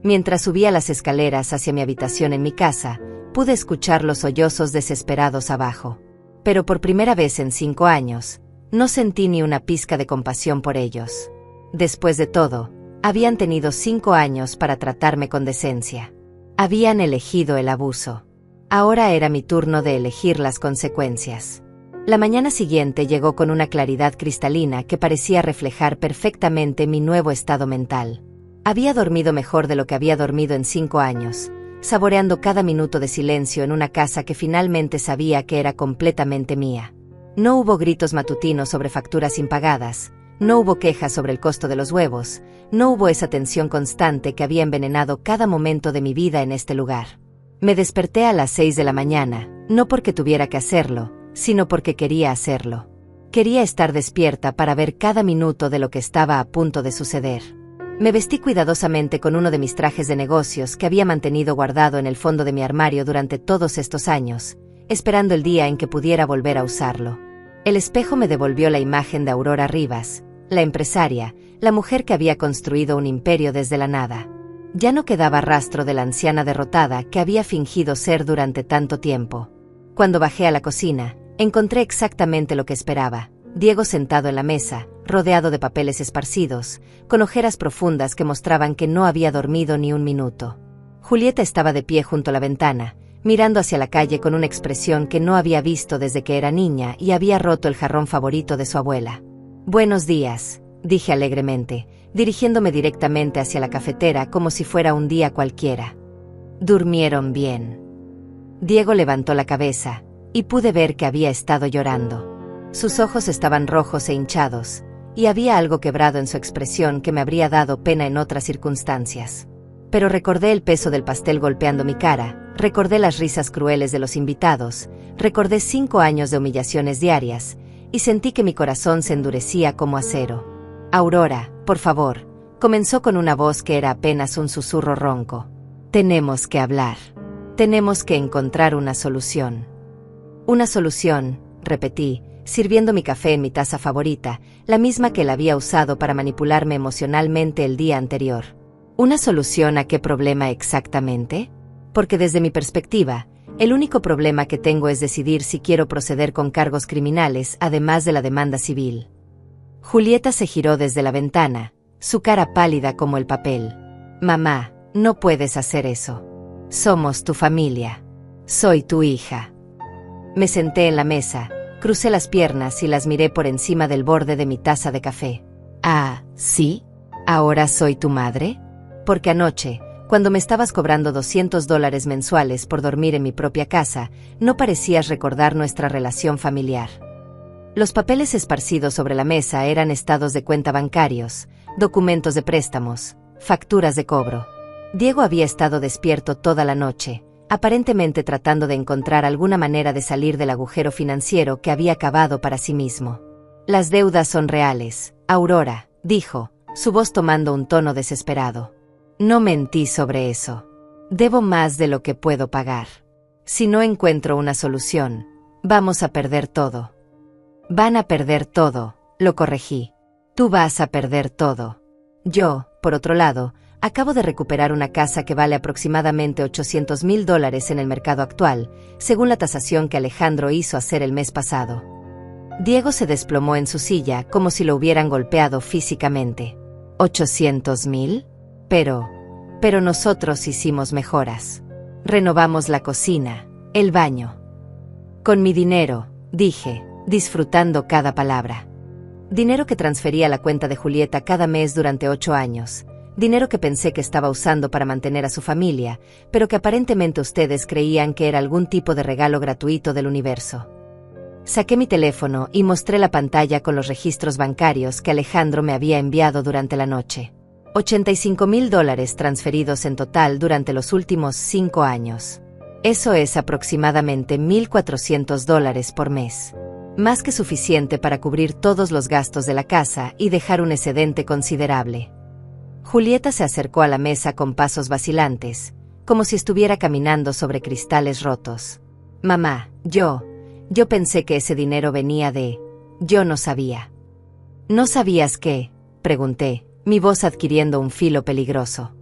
A: Mientras subía las escaleras hacia mi habitación en mi casa, pude escuchar los sollozos desesperados abajo. Pero por primera vez en 5 años, no sentí ni una pizca de compasión por ellos. Después de todo, habían tenido 5 años para tratarme con decencia. Habían elegido el abuso. Ahora era mi turno de elegir las consecuencias. La mañana siguiente llegó con una claridad cristalina que parecía reflejar perfectamente mi nuevo estado mental. Había dormido mejor de lo que había dormido en 5 años, saboreando cada minuto de silencio en una casa que finalmente sabía que era completamente mía. No hubo gritos matutinos sobre facturas impagadas, no hubo quejas sobre el costo de los huevos, no hubo esa tensión constante que había envenenado cada momento de mi vida en este lugar. Me desperté a las 6 de la mañana, no porque tuviera que hacerlo, sino porque quería hacerlo. Quería estar despierta para ver cada minuto de lo que estaba a punto de suceder. Me vestí cuidadosamente con uno de mis trajes de negocios que había mantenido guardado en el fondo de mi armario durante todos estos años, esperando el día en que pudiera volver a usarlo. El espejo me devolvió la imagen de Aurora Rivas, la empresaria, la mujer que había construido un imperio desde la nada. Ya no quedaba rastro de la anciana derrotada que había fingido ser durante tanto tiempo. Cuando bajé a la cocina, encontré exactamente lo que esperaba, Diego sentado en la mesa, rodeado de papeles esparcidos, con ojeras profundas que mostraban que no había dormido ni un minuto. Julieta estaba de pie junto a la ventana, mirando hacia la calle con una expresión que no había visto desde que era niña y había roto el jarrón favorito de su abuela. «Buenos días», dije alegremente, dirigiéndome directamente hacia la cafetera como si fuera un día cualquiera. «¿Durmieron bien?» Diego levantó la cabeza, y pude ver que había estado llorando. Sus ojos estaban rojos e hinchados, y había algo quebrado en su expresión que me habría dado pena en otras circunstancias. Pero recordé el peso del pastel golpeando mi cara, recordé las risas crueles de los invitados, recordé 5 años de humillaciones diarias, y sentí que mi corazón se endurecía como acero. «Aurora, por favor», comenzó con una voz que era apenas un susurro ronco. «Tenemos que hablar. Tenemos que encontrar una solución». «Una solución», repetí, sirviendo mi café en mi taza favorita, la misma que él había usado para manipularme emocionalmente el día anterior. ¿Una solución a qué problema exactamente? Porque desde mi perspectiva, el único problema que tengo es decidir si quiero proceder con cargos criminales además de la demanda civil. Julieta se giró desde la ventana, su cara pálida como el papel. «Mamá, no puedes hacer eso. Somos tu familia. Soy tu hija». Me senté en la mesa, crucé las piernas y las miré por encima del borde de mi taza de café. «Ah, ¿sí? ¿Ahora soy tu madre? Porque anoche, cuando me estabas cobrando $200 mensuales por dormir en mi propia casa, no parecías recordar nuestra relación familiar». Los papeles esparcidos sobre la mesa eran estados de cuenta bancarios, documentos de préstamos, facturas de cobro. Diego había estado despierto toda la noche, aparentemente tratando de encontrar alguna manera de salir del agujero financiero que había cavado para sí mismo. «Las deudas son reales, Aurora», dijo, su voz tomando un tono desesperado. «No mentí sobre eso. Debo más de lo que puedo pagar. Si no encuentro una solución, vamos a perder todo». «Van a perder todo», lo corregí. «Tú vas a perder todo. Yo, por otro lado, acabo de recuperar una casa que vale aproximadamente $800,000 en el mercado actual, según la tasación que Alejandro hizo hacer el mes pasado». Diego se desplomó en su silla como si lo hubieran golpeado físicamente. «¿800,000? Pero nosotros hicimos mejoras. Renovamos la cocina, el baño». «Con mi dinero», dije, disfrutando cada palabra. Dinero que transfería a la cuenta de Julieta cada mes durante 8 años. Dinero que pensé que estaba usando para mantener a su familia, pero que aparentemente ustedes creían que era algún tipo de regalo gratuito del universo. Saqué mi teléfono y mostré la pantalla con los registros bancarios que Alejandro me había enviado durante la noche. $85,000 transferidos en total durante los últimos 5 años. Eso es aproximadamente $1,400 por mes. Más que suficiente para cubrir todos los gastos de la casa y dejar un excedente considerable. Julieta se acercó a la mesa con pasos vacilantes, como si estuviera caminando sobre cristales rotos. «Mamá, yo pensé que ese dinero venía de... Yo no sabía». «¿No sabías qué?», pregunté, mi voz adquiriendo un filo peligroso.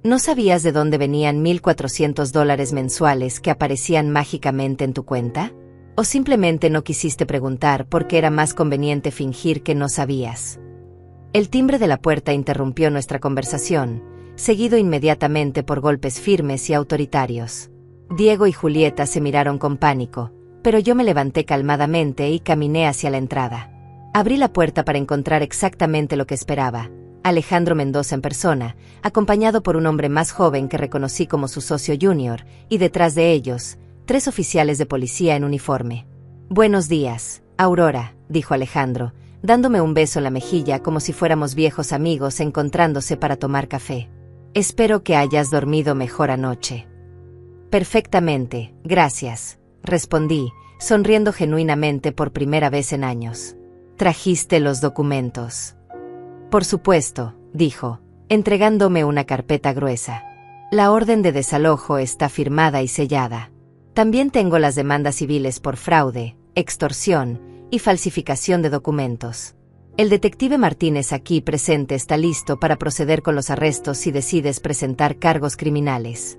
A: «¿No sabías de dónde venían $1,400 mensuales que aparecían mágicamente en tu cuenta? ¿O simplemente no quisiste preguntar porque era más conveniente fingir que no sabías?» El timbre de la puerta interrumpió nuestra conversación, seguido inmediatamente por golpes firmes y autoritarios. Diego y Julieta se miraron con pánico, pero yo me levanté calmadamente y caminé hacia la entrada. Abrí la puerta para encontrar exactamente lo que esperaba: Alejandro Mendoza en persona, acompañado por un hombre más joven que reconocí como su socio junior, y detrás de ellos, 3 oficiales de policía en uniforme. «Buenos días, Aurora», dijo Alejandro, dándome un beso en la mejilla como si fuéramos viejos amigos encontrándose para tomar café. «Espero que hayas dormido mejor anoche». «Perfectamente, gracias», respondí, sonriendo genuinamente por primera vez en años. «¿Trajiste los documentos?» «Por supuesto», dijo, entregándome una carpeta gruesa. «La orden de desalojo está firmada y sellada. También tengo las demandas civiles por fraude, extorsión y falsificación de documentos. El detective Martínez aquí presente está listo para proceder con los arrestos si decides presentar cargos criminales».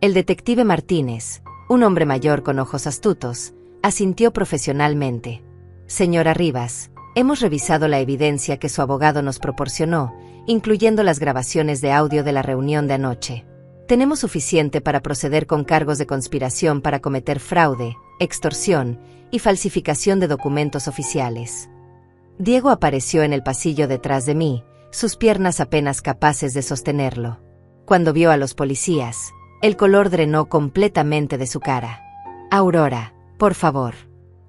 A: El detective Martínez, un hombre mayor con ojos astutos, asintió profesionalmente. Señora Rivas, hemos revisado la evidencia que su abogado nos proporcionó, incluyendo las grabaciones de audio de la reunión de anoche. Tenemos suficiente para proceder con cargos de conspiración para cometer fraude, extorsión y falsificación de documentos oficiales. Diego apareció en el pasillo detrás de mí, sus piernas apenas capaces de sostenerlo. Cuando vio a los policías, el color drenó completamente de su cara. Aurora, por favor,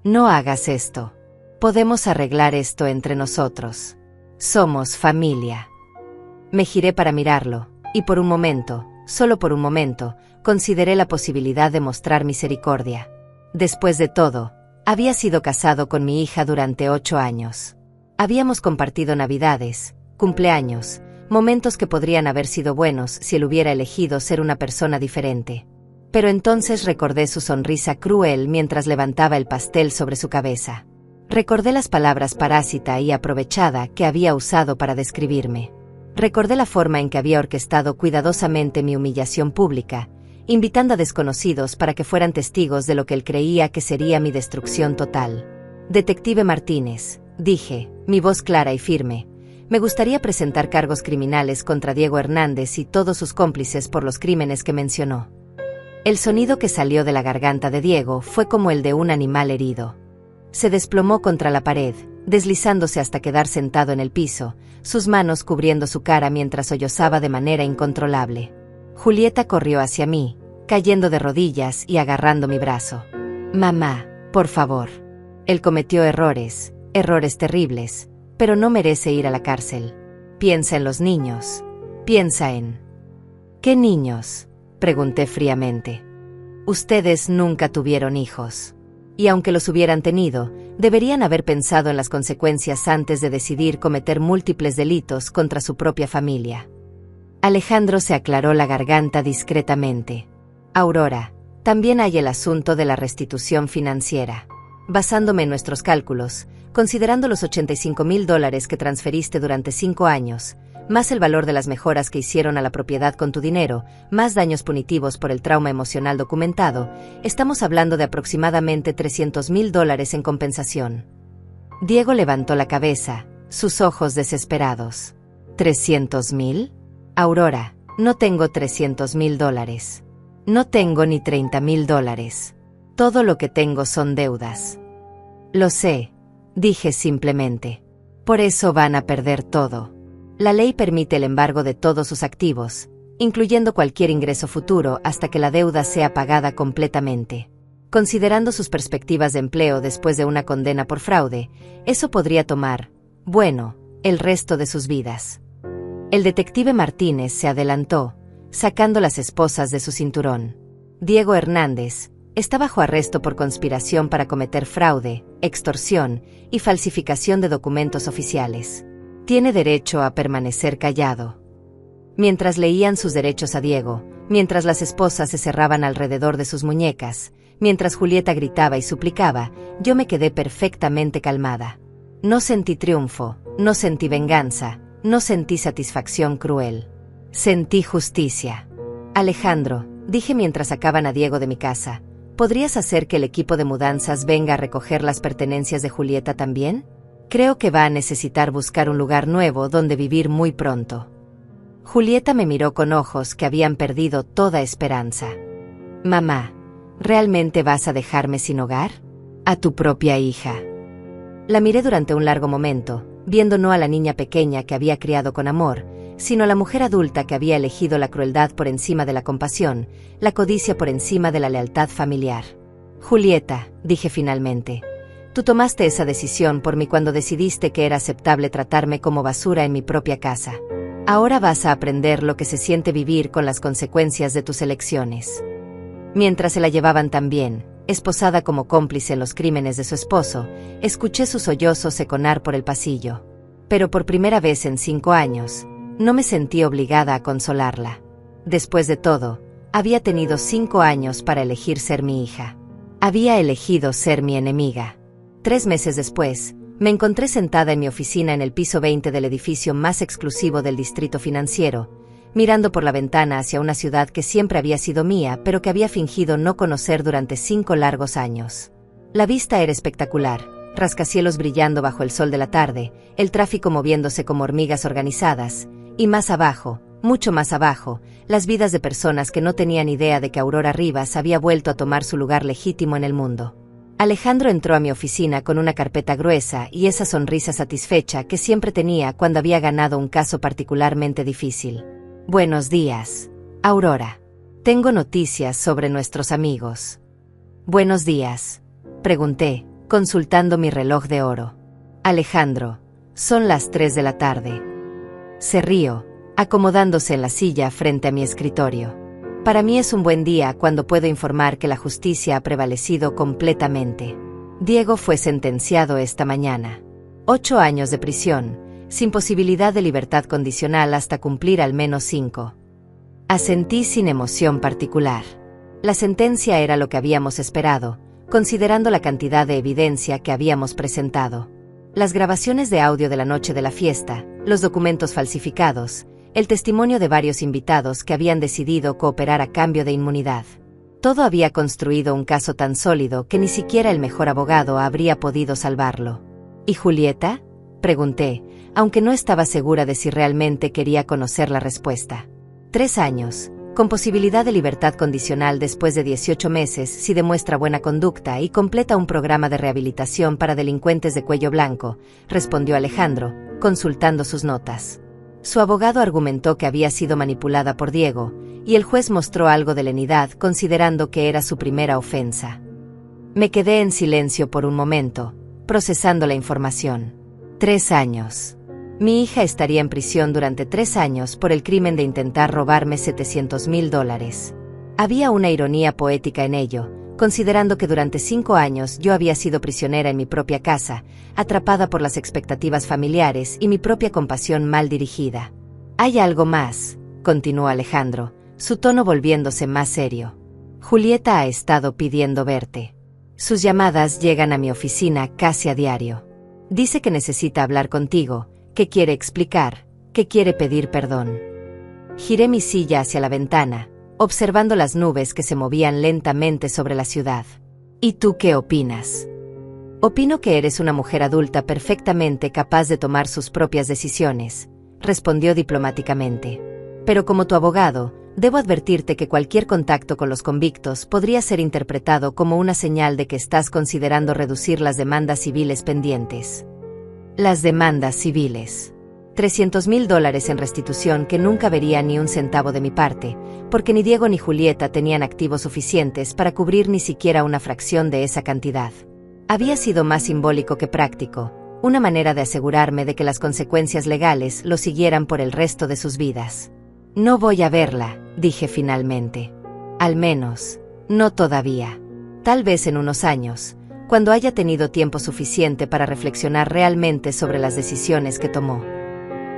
A: no hagas esto. Podemos arreglar esto entre nosotros. Somos familia. Me giré para mirarlo, y por un momento, solo por un momento, consideré la posibilidad de mostrar misericordia. Después de todo, había sido casado con mi hija durante 8 años. Habíamos compartido navidades, cumpleaños, momentos que podrían haber sido buenos si él hubiera elegido ser una persona diferente. Pero entonces recordé su sonrisa cruel mientras levantaba el pastel sobre su cabeza. Recordé las palabras parásita y aprovechada que había usado para describirme. Recordé la forma en que había orquestado cuidadosamente mi humillación pública, invitando a desconocidos para que fueran testigos de lo que él creía que sería mi destrucción total. Detective Martínez, dije, mi voz clara y firme, me gustaría presentar cargos criminales contra Diego Hernández y todos sus cómplices por los crímenes que mencionó. El sonido que salió de la garganta de Diego fue como el de un animal herido. Se desplomó contra la pared, deslizándose hasta quedar sentado en el piso, sus manos cubriendo su cara mientras sollozaba de manera incontrolable. Julieta corrió hacia mí, cayendo de rodillas y agarrando mi brazo. Mamá, por favor. Él cometió errores terribles, pero no merece ir a la cárcel. Piensa en los niños. Piensa en... ¿Qué niños?, pregunté fríamente. Ustedes nunca tuvieron hijos. Y aunque los hubieran tenido, deberían haber pensado en las consecuencias antes de decidir cometer múltiples delitos contra su propia familia. Alejandro se aclaró la garganta discretamente. Aurora, también hay el asunto de la restitución financiera. Basándome en nuestros cálculos, considerando los $85,000 que transferiste durante 5 años, más el valor de las mejoras que hicieron a la propiedad con tu dinero, más daños punitivos por el trauma emocional documentado, estamos hablando de aproximadamente $300,000 en compensación. Diego levantó la cabeza, sus ojos desesperados. ¿300,000? Aurora, no tengo $300,000. No tengo ni $30,000. Todo lo que tengo son deudas. Lo sé, dije simplemente. Por eso van a perder todo. La ley permite el embargo de todos sus activos, incluyendo cualquier ingreso futuro hasta que la deuda sea pagada completamente. Considerando sus perspectivas de empleo después de una condena por fraude, eso podría tomar, bueno, el resto de sus vidas. El detective Martínez se adelantó, sacando las esposas de su cinturón. Diego Hernández está bajo arresto por conspiración para cometer fraude, extorsión y falsificación de documentos oficiales. Tiene derecho a permanecer callado. Mientras leían sus derechos a Diego, mientras las esposas se cerraban alrededor de sus muñecas, mientras Julieta gritaba y suplicaba, yo me quedé perfectamente calmada. No sentí triunfo, no sentí venganza, no sentí satisfacción cruel. Sentí justicia. Alejandro, dije mientras sacaban a Diego de mi casa, ¿podrías hacer que el equipo de mudanzas venga a recoger las pertenencias de Julieta también? Creo que va a necesitar buscar un lugar nuevo donde vivir muy pronto. Julieta me miró con ojos que habían perdido toda esperanza. Mamá, ¿realmente vas a dejarme sin hogar? A tu propia hija. La miré durante un largo momento, viendo no a la niña pequeña que había criado con amor, sino a la mujer adulta que había elegido la crueldad por encima de la compasión, la codicia por encima de la lealtad familiar. Julieta, dije finalmente. Tú tomaste esa decisión por mí cuando decidiste que era aceptable tratarme como basura en mi propia casa. Ahora vas a aprender lo que se siente vivir con las consecuencias de tus elecciones. Mientras se la llevaban tan bien, esposada como cómplice en los crímenes de su esposo, escuché sus sollozos econar por el pasillo. Pero por primera vez en 5 años, no me sentí obligada a consolarla. Después de todo, había tenido 5 años para elegir ser mi hija. Había elegido ser mi enemiga. 3 meses después, me encontré sentada en mi oficina en el piso 20 del edificio más exclusivo del distrito financiero, mirando por la ventana hacia una ciudad que siempre había sido mía, pero que había fingido no conocer durante 5 largos años. La vista era espectacular, rascacielos brillando bajo el sol de la tarde, el tráfico moviéndose como hormigas organizadas, y más abajo, mucho más abajo, las vidas de personas que no tenían idea de que Aurora Rivas había vuelto a tomar su lugar legítimo en el mundo. Alejandro entró a mi oficina con una carpeta gruesa y esa sonrisa satisfecha que siempre tenía cuando había ganado un caso particularmente difícil. Buenos días, Aurora. Tengo noticias sobre nuestros amigos. Buenos días, pregunté, consultando mi reloj de oro. Alejandro, son las 3 de la tarde. Se rió, acomodándose en la silla frente a mi escritorio. Para mí es un buen día cuando puedo informar que la justicia ha prevalecido completamente. Diego fue sentenciado esta mañana. 8 años de prisión, sin posibilidad de libertad condicional hasta cumplir al menos 5. Asentí sin emoción particular. La sentencia era lo que habíamos esperado, considerando la cantidad de evidencia que habíamos presentado. Las grabaciones de audio de la noche de la fiesta, los documentos falsificados, el testimonio de varios invitados que habían decidido cooperar a cambio de inmunidad. Todo había construido un caso tan sólido que ni siquiera el mejor abogado habría podido salvarlo. ¿Y Julieta?, pregunté, aunque no estaba segura de si realmente quería conocer la respuesta. 3 años, con posibilidad de libertad condicional después de 18 meses si demuestra buena conducta y completa un programa de rehabilitación para delincuentes de cuello blanco, respondió Alejandro, consultando sus notas. Su abogado argumentó que había sido manipulada por Diego, y el juez mostró algo de lenidad considerando que era su primera ofensa. Me quedé en silencio por un momento, procesando la información. 3 años. Mi hija estaría en prisión durante 3 años por el crimen de intentar robarme $700,000. Había una ironía poética en ello, considerando que durante 5 años yo había sido prisionera en mi propia casa, atrapada por las expectativas familiares y mi propia compasión mal dirigida. Hay algo más, continuó Alejandro, su tono volviéndose más serio. Julieta ha estado pidiendo verte. Sus llamadas llegan a mi oficina casi a diario. Dice que necesita hablar contigo, que quiere explicar, que quiere pedir perdón. Giré mi silla hacia la ventana, observando las nubes que se movían lentamente sobre la ciudad. ¿Y tú qué opinas? Opino que eres una mujer adulta perfectamente capaz de tomar sus propias decisiones, respondió diplomáticamente. Pero como tu abogado, debo advertirte que cualquier contacto con los convictos podría ser interpretado como una señal de que estás considerando reducir las demandas civiles pendientes. Las demandas civiles. $300,000 en restitución que nunca vería ni un centavo de mi parte, porque ni Diego ni Julieta tenían activos suficientes para cubrir ni siquiera una fracción de esa cantidad. Había sido más simbólico que práctico, una manera de asegurarme de que las consecuencias legales lo siguieran por el resto de sus vidas. No voy a verla, dije finalmente. Al menos, no todavía. Tal vez en unos años, cuando haya tenido tiempo suficiente para reflexionar realmente sobre las decisiones que tomó.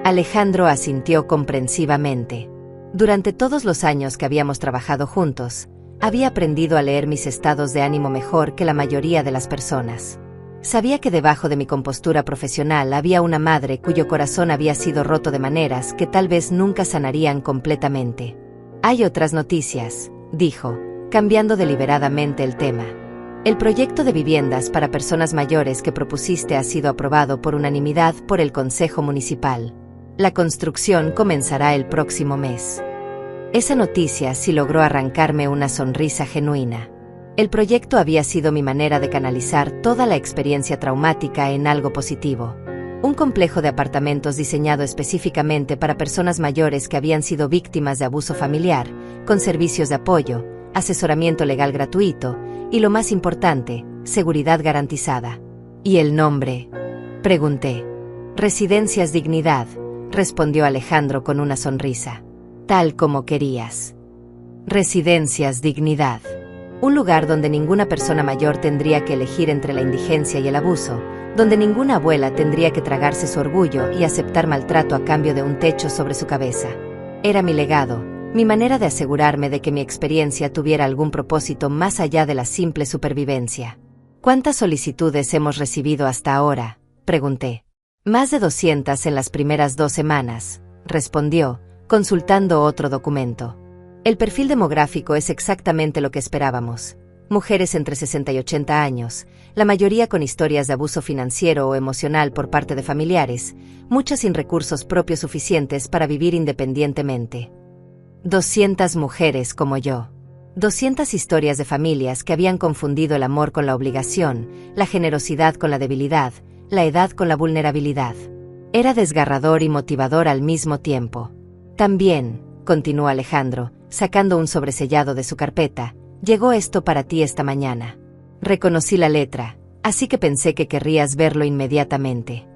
A: Alejandro asintió comprensivamente. Durante todos los años que habíamos trabajado juntos, había aprendido a leer mis estados de ánimo mejor que la mayoría de las personas. Sabía que debajo de mi compostura profesional había una madre cuyo corazón había sido roto de maneras que tal vez nunca sanarían completamente. Hay otras noticias, dijo, cambiando deliberadamente el tema. El proyecto de viviendas para personas mayores que propusiste ha sido aprobado por unanimidad por el Consejo Municipal. La construcción comenzará el próximo mes. Esa noticia sí logró arrancarme una sonrisa genuina. El proyecto había sido mi manera de canalizar toda la experiencia traumática en algo positivo. Un complejo de apartamentos diseñado específicamente para personas mayores que habían sido víctimas de abuso familiar, con servicios de apoyo, asesoramiento legal gratuito y, lo más importante, seguridad garantizada. ¿Y el nombre?, pregunté. Residencias Dignidad, respondió Alejandro con una sonrisa. Tal como querías. Residencias Dignidad. Un lugar donde ninguna persona mayor tendría que elegir entre la indigencia y el abuso, donde ninguna abuela tendría que tragarse su orgullo y aceptar maltrato a cambio de un techo sobre su cabeza. Era mi legado, mi manera de asegurarme de que mi experiencia tuviera algún propósito más allá de la simple supervivencia. ¿Cuántas solicitudes hemos recibido hasta ahora?, pregunté. Más de 200 en las primeras 2 semanas, respondió, consultando otro documento. El perfil demográfico es exactamente lo que esperábamos. mujeres entre 60 y 80 años, la mayoría con historias de abuso financiero o emocional por parte de familiares, muchas sin recursos propios suficientes para vivir independientemente. 200 mujeres como yo. 200 historias de familias que habían confundido el amor con la obligación, la generosidad con la debilidad, la edad con la vulnerabilidad. Era desgarrador y motivador al mismo tiempo. También, continuó Alejandro, sacando un sobresellado de su carpeta, llegó esto para ti esta mañana. Reconocí la letra, así que pensé que querrías verlo inmediatamente.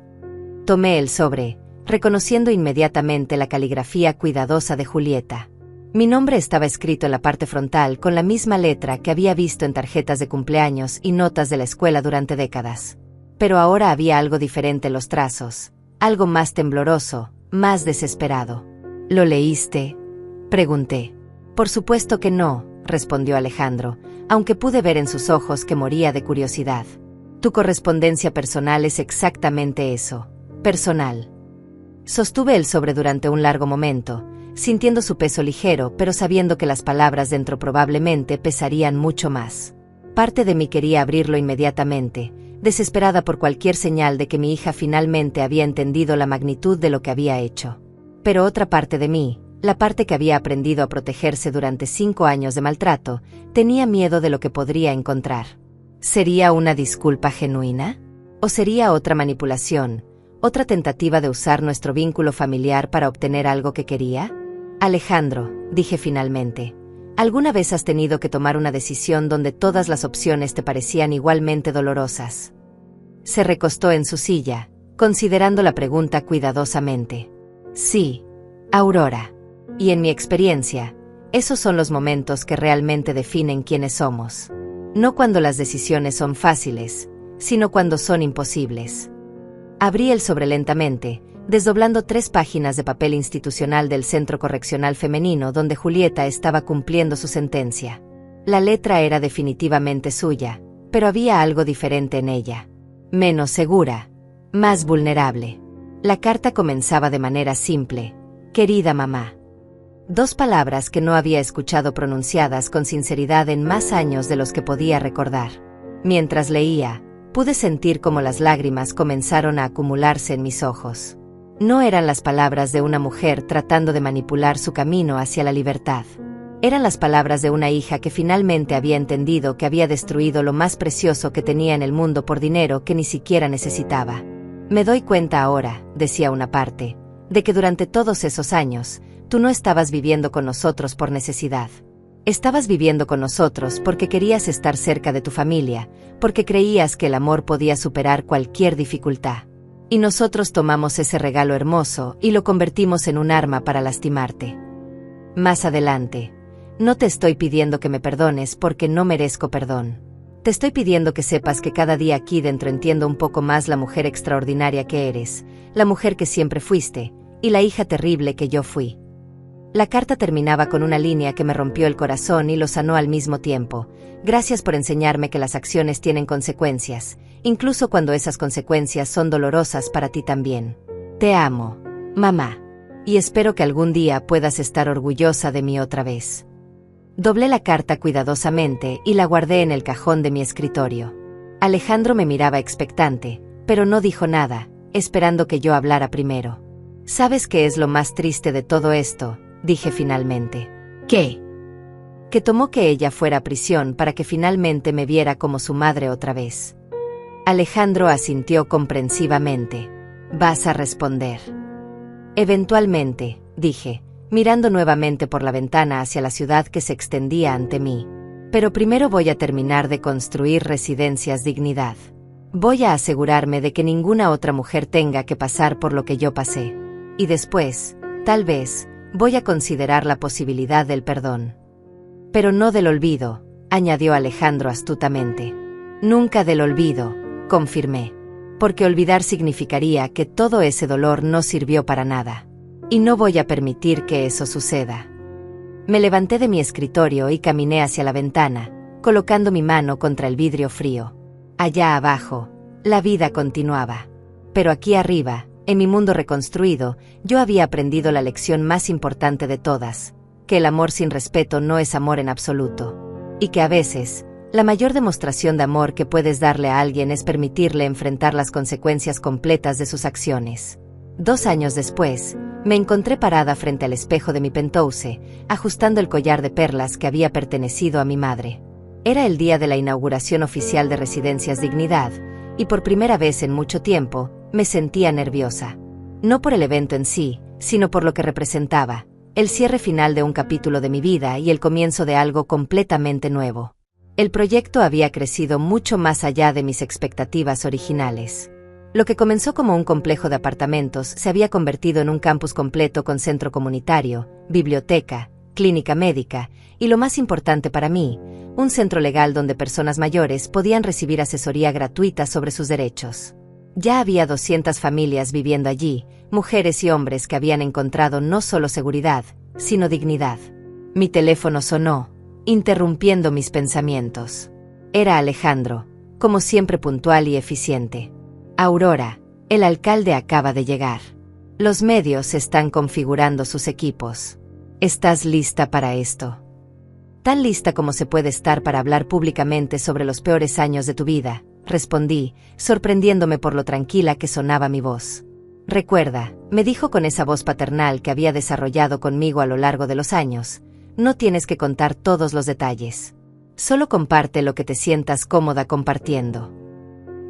A: Tomé el sobre, reconociendo inmediatamente la caligrafía cuidadosa de Julieta. Mi nombre estaba escrito en la parte frontal con la misma letra que había visto en tarjetas de cumpleaños y notas de la escuela durante décadas. Pero ahora había algo diferente en los trazos, algo más tembloroso, más desesperado. ¿Lo leíste?, pregunté. Por supuesto que no, respondió Alejandro, aunque pude ver en sus ojos que moría de curiosidad. Tu correspondencia personal es exactamente eso, personal. Sostuve el sobre durante un largo momento, sintiendo su peso ligero, pero sabiendo que las palabras dentro probablemente pesarían mucho más. Parte de mí quería abrirlo inmediatamente, desesperada por cualquier señal de que mi hija finalmente había entendido la magnitud de lo que había hecho. Pero otra parte de mí, la parte que había aprendido a protegerse durante 5 años de maltrato, tenía miedo de lo que podría encontrar. ¿Sería una disculpa genuina? ¿O sería otra manipulación, otra tentativa de usar nuestro vínculo familiar para obtener algo que quería? Alejandro, dije finalmente, ¿alguna vez has tenido que tomar una decisión donde todas las opciones te parecían igualmente dolorosas? Se recostó en su silla, considerando la pregunta cuidadosamente. Sí, Aurora. Y en mi experiencia, esos son los momentos que realmente definen quiénes somos. No cuando las decisiones son fáciles, sino cuando son imposibles. Abrí el sobre lentamente, desdoblando 3 páginas de papel institucional del Centro Correccional Femenino donde Julieta estaba cumpliendo su sentencia. La letra era definitivamente suya, pero había algo diferente en ella. Menos segura, más vulnerable. La carta comenzaba de manera simple: querida mamá. 2 palabras que no había escuchado pronunciadas con sinceridad en más años de los que podía recordar. Mientras leía, pude sentir cómo las lágrimas comenzaron a acumularse en mis ojos. No eran las palabras de una mujer tratando de manipular su camino hacia la libertad. Eran las palabras de una hija que finalmente había entendido que había destruido lo más precioso que tenía en el mundo por dinero que ni siquiera necesitaba. Me doy cuenta ahora, decía una parte, de que durante todos esos años, tú no estabas viviendo con nosotros por necesidad. Estabas viviendo con nosotros porque querías estar cerca de tu familia, porque creías que el amor podía superar cualquier dificultad. Y nosotros tomamos ese regalo hermoso y lo convertimos en un arma para lastimarte. Más adelante, no te estoy pidiendo que me perdones porque no merezco perdón. Te estoy pidiendo que sepas que cada día aquí dentro entiendo un poco más la mujer extraordinaria que eres, la mujer que siempre fuiste, y la hija terrible que yo fui. La carta terminaba con una línea que me rompió el corazón y lo sanó al mismo tiempo. Gracias por enseñarme que las acciones tienen consecuencias, incluso cuando esas consecuencias son dolorosas para ti también. Te amo, mamá. Y espero que algún día puedas estar orgullosa de mí otra vez. Doblé la carta cuidadosamente y la guardé en el cajón de mi escritorio. Alejandro me miraba expectante, pero no dijo nada, esperando que yo hablara primero. ¿Sabes qué es lo más triste de todo esto?, dije finalmente. ¿Qué? Que tomó que ella fuera a prisión para que finalmente me viera como su madre otra vez. Alejandro asintió comprensivamente. ¿Vas a responder? Eventualmente, dije, mirando nuevamente por la ventana hacia la ciudad que se extendía ante mí. Pero primero voy a terminar de construir Residencias Dignidad. Voy a asegurarme de que ninguna otra mujer tenga que pasar por lo que yo pasé. Y después, tal vez, voy a considerar la posibilidad del perdón. Pero no del olvido, añadió Alejandro astutamente. Nunca del olvido, confirmé. Porque olvidar significaría que todo ese dolor no sirvió para nada. Y no voy a permitir que eso suceda. Me levanté de mi escritorio y caminé hacia la ventana, colocando mi mano contra el vidrio frío. Allá abajo, la vida continuaba. Pero aquí arriba, en mi mundo reconstruido, yo había aprendido la lección más importante de todas, que el amor sin respeto no es amor en absoluto. Y que a veces, La mayor demostración de amor que puedes darle a alguien es permitirle enfrentar las consecuencias completas de sus acciones. 2 años después, me encontré parada frente al espejo de mi penthouse, ajustando el collar de perlas que había pertenecido a mi madre. Era el día de la inauguración oficial de Residencias Dignidad, y por primera vez en mucho tiempo, me sentía nerviosa. No por el evento en sí, sino por lo que representaba, el cierre final de un capítulo de mi vida y el comienzo de algo completamente nuevo. El proyecto había crecido mucho más allá de mis expectativas originales. Lo que comenzó como un complejo de apartamentos se había convertido en un campus completo con centro comunitario, biblioteca, clínica médica y, lo más importante para mí, un centro legal donde personas mayores podían recibir asesoría gratuita sobre sus derechos. Ya había 200 familias viviendo allí, mujeres y hombres que habían encontrado no solo seguridad, sino dignidad. Mi teléfono sonó, interrumpiendo mis pensamientos. Era Alejandro, como siempre puntual y eficiente. Aurora, el alcalde acaba de llegar. Los medios están configurando sus equipos. ¿Estás lista para esto? Tan lista como se puede estar para hablar públicamente sobre los peores años de tu vida, respondí, sorprendiéndome por lo tranquila que sonaba mi voz. Recuerda, me dijo con esa voz paternal que había desarrollado conmigo a lo largo de los años, no tienes que contar todos los detalles. Solo comparte lo que te sientas cómoda compartiendo.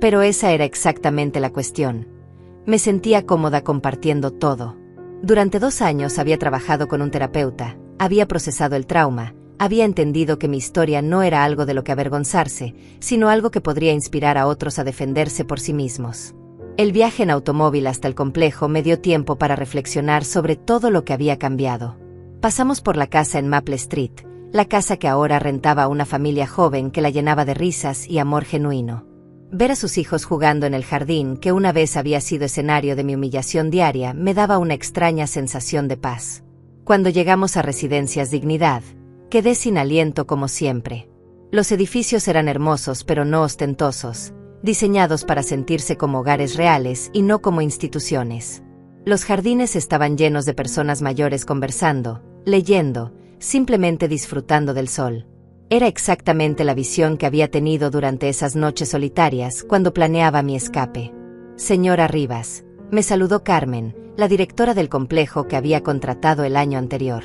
A: Pero esa era exactamente la cuestión. Me sentía cómoda compartiendo todo. Durante 2 años había trabajado con un terapeuta, había procesado el trauma, había entendido que mi historia no era algo de lo que avergonzarse, sino algo que podría inspirar a otros a defenderse por sí mismos. El viaje en automóvil hasta el complejo me dio tiempo para reflexionar sobre todo lo que había cambiado. Pasamos por la casa en Maple Street, la casa que ahora rentaba a una familia joven que la llenaba de risas y amor genuino. Ver a sus hijos jugando en el jardín que una vez había sido escenario de mi humillación diaria me daba una extraña sensación de paz. Cuando llegamos a Residencias Dignidad, quedé sin aliento como siempre. Los edificios eran hermosos pero no ostentosos, diseñados para sentirse como hogares reales y no como instituciones. Los jardines estaban llenos de personas mayores conversando, leyendo, simplemente disfrutando del sol. Era exactamente la visión que había tenido durante esas noches solitarias cuando planeaba mi escape. Señora Rivas, me saludó Carmen, la directora del complejo que había contratado el año anterior.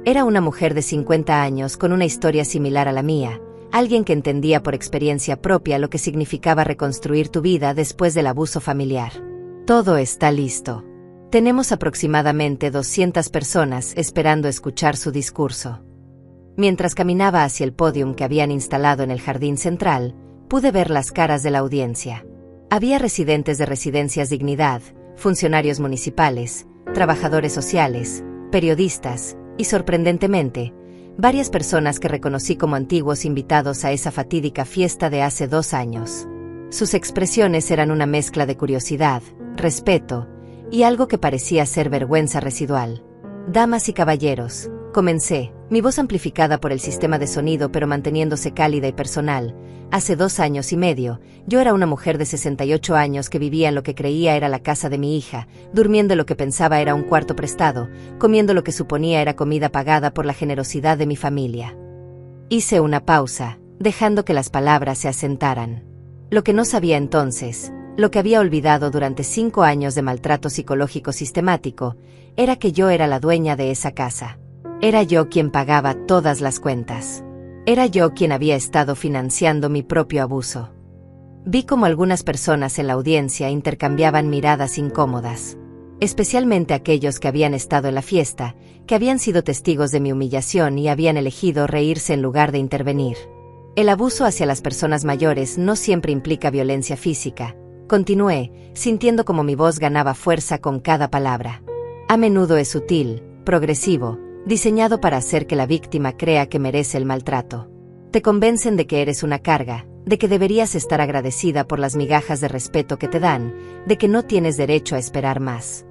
A: Era una mujer de 50 años con una historia similar a la mía, alguien que entendía por experiencia propia lo que significaba reconstruir tu vida después del abuso familiar. Todo está listo. Tenemos aproximadamente 200 personas esperando escuchar su discurso. Mientras caminaba hacia el pódium que habían instalado en el jardín central, pude ver las caras de la audiencia. Había residentes de Residencias Dignidad, funcionarios municipales, trabajadores sociales, periodistas y, sorprendentemente, varias personas que reconocí como antiguos invitados a esa fatídica fiesta de hace 2 años. Sus expresiones eran una mezcla de curiosidad, respeto y algo que parecía ser vergüenza residual. Damas y caballeros, comencé, mi voz amplificada por el sistema de sonido pero manteniéndose cálida y personal. Hace 2 años y medio, yo era una mujer de 68 años que vivía en lo que creía era la casa de mi hija, durmiendo en lo que pensaba era un cuarto prestado, comiendo lo que suponía era comida pagada por la generosidad de mi familia. Hice una pausa, dejando que las palabras se asentaran. Lo que no sabía entonces, lo que había olvidado durante 5 años de maltrato psicológico sistemático, era que yo era la dueña de esa casa. Era yo quien pagaba todas las cuentas. Era yo quien había estado financiando mi propio abuso. Vi cómo algunas personas en la audiencia intercambiaban miradas incómodas. Especialmente aquellos que habían estado en la fiesta, que habían sido testigos de mi humillación y habían elegido reírse en lugar de intervenir. El abuso hacia las personas mayores no siempre implica violencia física. Continué, sintiendo como mi voz ganaba fuerza con cada palabra. A menudo es sutil, progresivo, diseñado para hacer que la víctima crea que merece el maltrato. Te convencen de que eres una carga, de que deberías estar agradecida por las migajas de respeto que te dan, de que no tienes derecho a esperar más.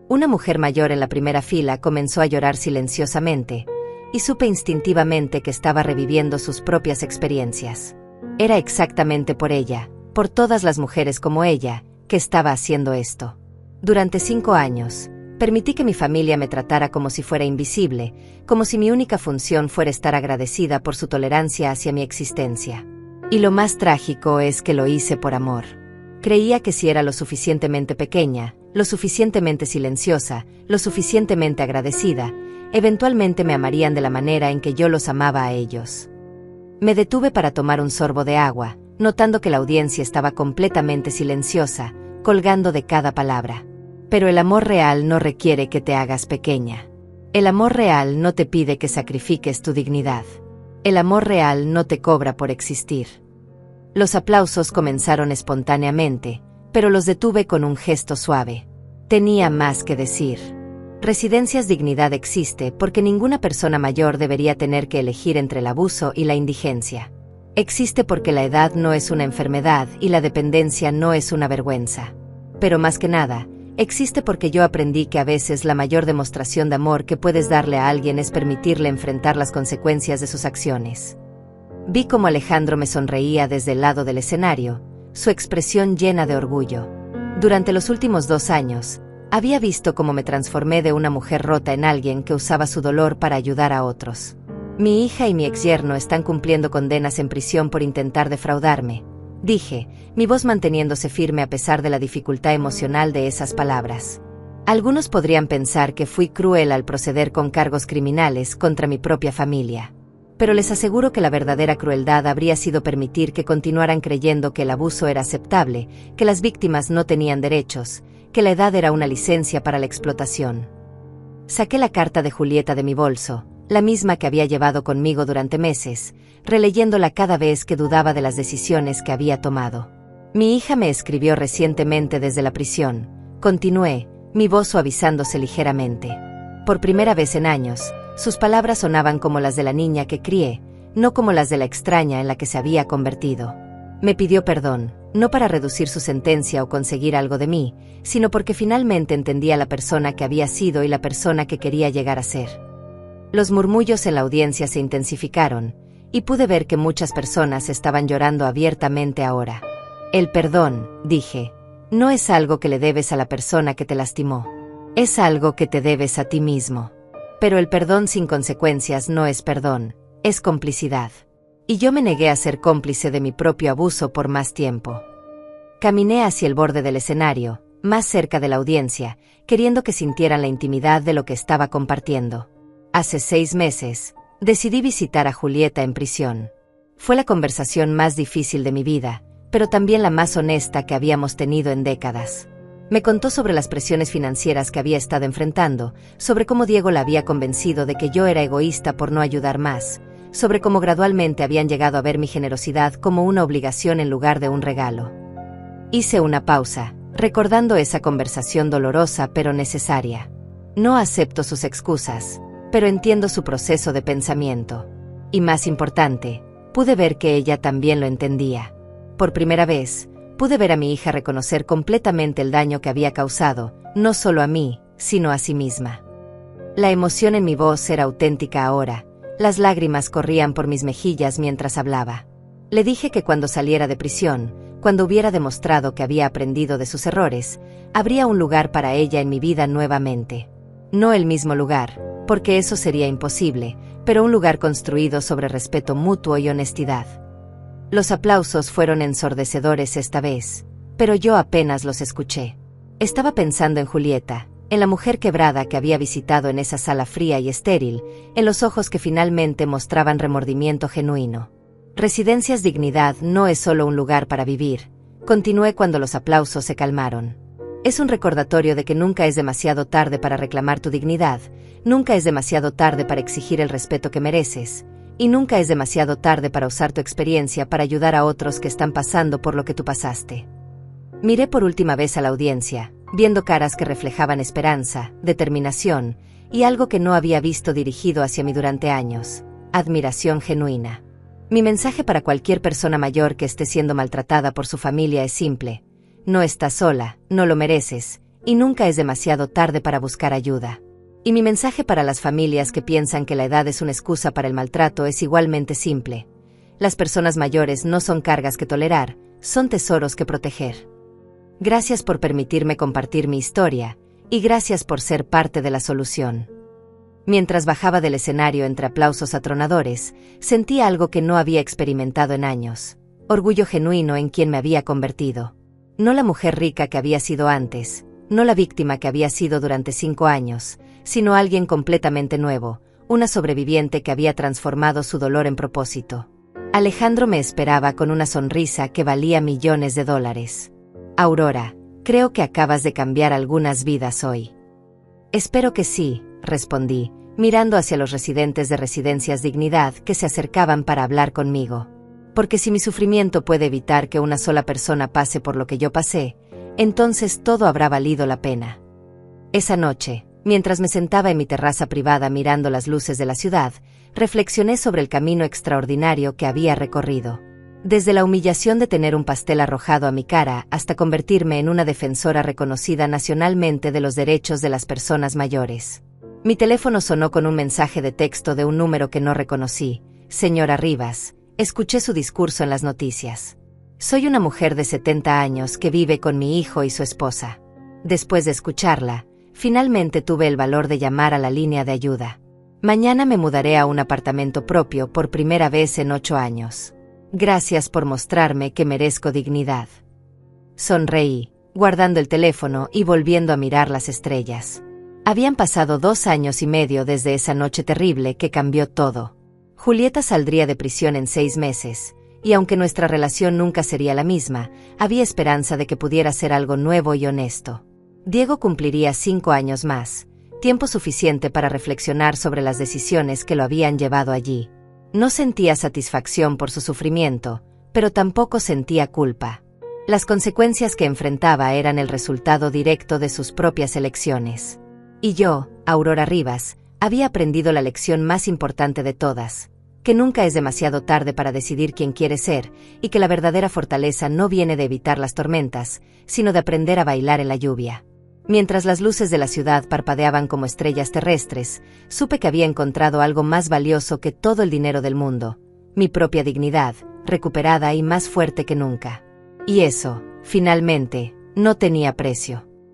A: Una mujer mayor en la primera fila comenzó a llorar silenciosamente, y supe instintivamente que estaba reviviendo sus propias experiencias. Era exactamente por ella, por todas las mujeres como ella, que estaba haciendo esto. Durante 5 años, Permití que mi familia me tratara como si fuera invisible, como si mi única función fuera estar agradecida por su tolerancia hacia mi existencia. Y lo más trágico es que lo hice por amor. Creía que si era lo suficientemente pequeña, lo suficientemente silenciosa, lo suficientemente agradecida, eventualmente me amarían de la manera en que yo los amaba a ellos. Me detuve para tomar un sorbo de agua, notando que la audiencia estaba completamente silenciosa, colgando de cada palabra. Pero el amor real no requiere que te hagas pequeña. El amor real no te pide que sacrifiques tu dignidad. El amor real no te cobra por existir. Los aplausos comenzaron espontáneamente, pero los detuve con un gesto suave. Tenía más que decir. Residencias Dignidad existe porque ninguna persona mayor debería tener que elegir entre el abuso y la indigencia. Existe porque la edad no es una enfermedad y la dependencia no es una vergüenza. Pero más que nada, existe porque yo aprendí que a veces la mayor demostración de amor que puedes darle a alguien es permitirle enfrentar las consecuencias de sus acciones. Vi cómo Alejandro me sonreía desde el lado del escenario, su expresión llena de orgullo. Durante los últimos 2 años, había visto cómo me transformé de una mujer rota en alguien que usaba su dolor para ayudar a otros. Mi hija y mi exyerno están cumpliendo condenas en prisión por intentar defraudarme, dije, mi voz manteniéndose firme a pesar de la dificultad emocional de esas palabras. Algunos podrían pensar que fui cruel al proceder con cargos criminales contra mi propia familia. Pero les aseguro que la verdadera crueldad habría sido permitir que continuaran creyendo que el abuso era aceptable, que las víctimas no tenían derechos, que la edad era una licencia para la explotación. Saqué la carta de Julieta de mi bolso, la misma que había llevado conmigo durante meses, releyéndola cada vez que dudaba de las decisiones que había tomado. Mi hija me escribió recientemente desde la prisión, continué, mi voz suavizándose ligeramente. Por primera vez en años, sus palabras sonaban como las de la niña que crié, no como las de la extraña en la que se había convertido. Me pidió perdón, no para reducir su sentencia o conseguir algo de mí, sino porque finalmente entendía la persona que había sido y la persona que quería llegar a ser. Los murmullos en la audiencia se intensificaron, y pude ver que muchas personas estaban llorando abiertamente ahora. El perdón, dije, no es algo que le debes a la persona que te lastimó. Es algo que te debes a ti mismo. Pero el perdón sin consecuencias no es perdón, es complicidad. Y yo me negué a ser cómplice de mi propio abuso por más tiempo. Caminé hacia el borde del escenario, más cerca de la audiencia, queriendo que sintieran la intimidad de lo que estaba compartiendo. Hace 6 meses, decidí visitar a Julieta en prisión. Fue la conversación más difícil de mi vida, pero también la más honesta que habíamos tenido en décadas. Me contó sobre las presiones financieras que había estado enfrentando, sobre cómo Diego la había convencido de que yo era egoísta por no ayudar más, sobre cómo gradualmente habían llegado a ver mi generosidad como una obligación en lugar de un regalo. Hice una pausa, recordando esa conversación dolorosa pero necesaria. No acepto sus excusas, pero entiendo su proceso de pensamiento. Y más importante, pude ver que ella también lo entendía. Por primera vez, pude ver a mi hija reconocer completamente el daño que había causado, no solo a mí, sino a sí misma. La emoción en mi voz era auténtica ahora, las lágrimas corrían por mis mejillas mientras hablaba. Le dije que cuando saliera de prisión, cuando hubiera demostrado que había aprendido de sus errores, habría un lugar para ella en mi vida nuevamente. No el mismo lugar, porque eso sería imposible, pero un lugar construido sobre respeto mutuo y honestidad. Los aplausos fueron ensordecedores esta vez, pero yo apenas los escuché. Estaba pensando en Julieta, en la mujer quebrada que había visitado en esa sala fría y estéril, en los ojos que finalmente mostraban remordimiento genuino. Residencias Dignidad no es solo un lugar para vivir, continué cuando los aplausos se calmaron. Es un recordatorio de que nunca es demasiado tarde para reclamar tu dignidad, nunca es demasiado tarde para exigir el respeto que mereces, y nunca es demasiado tarde para usar tu experiencia para ayudar a otros que están pasando por lo que tú pasaste. Miré por última vez a la audiencia, viendo caras que reflejaban esperanza, determinación, y algo que no había visto dirigido hacia mí durante años, admiración genuina. Mi mensaje para cualquier persona mayor que esté siendo maltratada por su familia es simple: no estás sola, no lo mereces, y nunca es demasiado tarde para buscar ayuda. Y mi mensaje para las familias que piensan que la edad es una excusa para el maltrato es igualmente simple: las personas mayores no son cargas que tolerar, son tesoros que proteger. Gracias por permitirme compartir mi historia, Y gracias por ser parte de la solución. Mientras bajaba del escenario entre aplausos atronadores, sentí algo que no había experimentado en años. Orgullo genuino en quien me había convertido. No la mujer rica que había sido antes, no la víctima que había sido durante 5 años, sino alguien completamente nuevo, una sobreviviente que había transformado su dolor en propósito. Alejandro me esperaba con una sonrisa que valía millones de dólares. Aurora, creo que acabas de cambiar algunas vidas hoy. Espero que sí, respondí, mirando hacia los residentes de Residencias Dignidad que se acercaban para hablar conmigo. Porque si mi sufrimiento puede evitar que una sola persona pase por lo que yo pasé, entonces todo habrá valido la pena. Esa noche, mientras me sentaba en mi terraza privada mirando las luces de la ciudad, reflexioné sobre el camino extraordinario que había recorrido. Desde la humillación de tener un pastel arrojado a mi cara hasta convertirme en una defensora reconocida nacionalmente de los derechos de las personas mayores. Mi teléfono sonó con un mensaje de texto de un número que no reconocí. Señora Rivas, escuché su discurso en las noticias. Soy una mujer de 70 años que vive con mi hijo y su esposa. Después de escucharla, finalmente tuve el valor de llamar a la línea de ayuda. Mañana me mudaré a un apartamento propio por primera vez en 8 años. Gracias por mostrarme que merezco dignidad. Sonreí, guardando el teléfono y volviendo a mirar las estrellas. Habían pasado 2 años y medio desde esa noche terrible que cambió todo. Julieta saldría de prisión en 6 meses, y aunque nuestra relación nunca sería la misma, había esperanza de que pudiera ser algo nuevo y honesto. Diego cumpliría 5 años más, tiempo suficiente para reflexionar sobre las decisiones que lo habían llevado allí. No sentía satisfacción por su sufrimiento, pero tampoco sentía culpa. Las consecuencias que enfrentaba eran el resultado directo de sus propias elecciones. Y yo, Aurora Rivas, había aprendido la lección más importante de todas, que nunca es demasiado tarde para decidir quién quiere ser, y que la verdadera fortaleza no viene de evitar las tormentas, sino de aprender a bailar en la lluvia. Mientras las luces de la ciudad parpadeaban como estrellas terrestres, supe que había encontrado algo más valioso que todo el dinero del mundo, mi propia dignidad, recuperada y más fuerte que nunca. Y eso, finalmente, no tenía precio.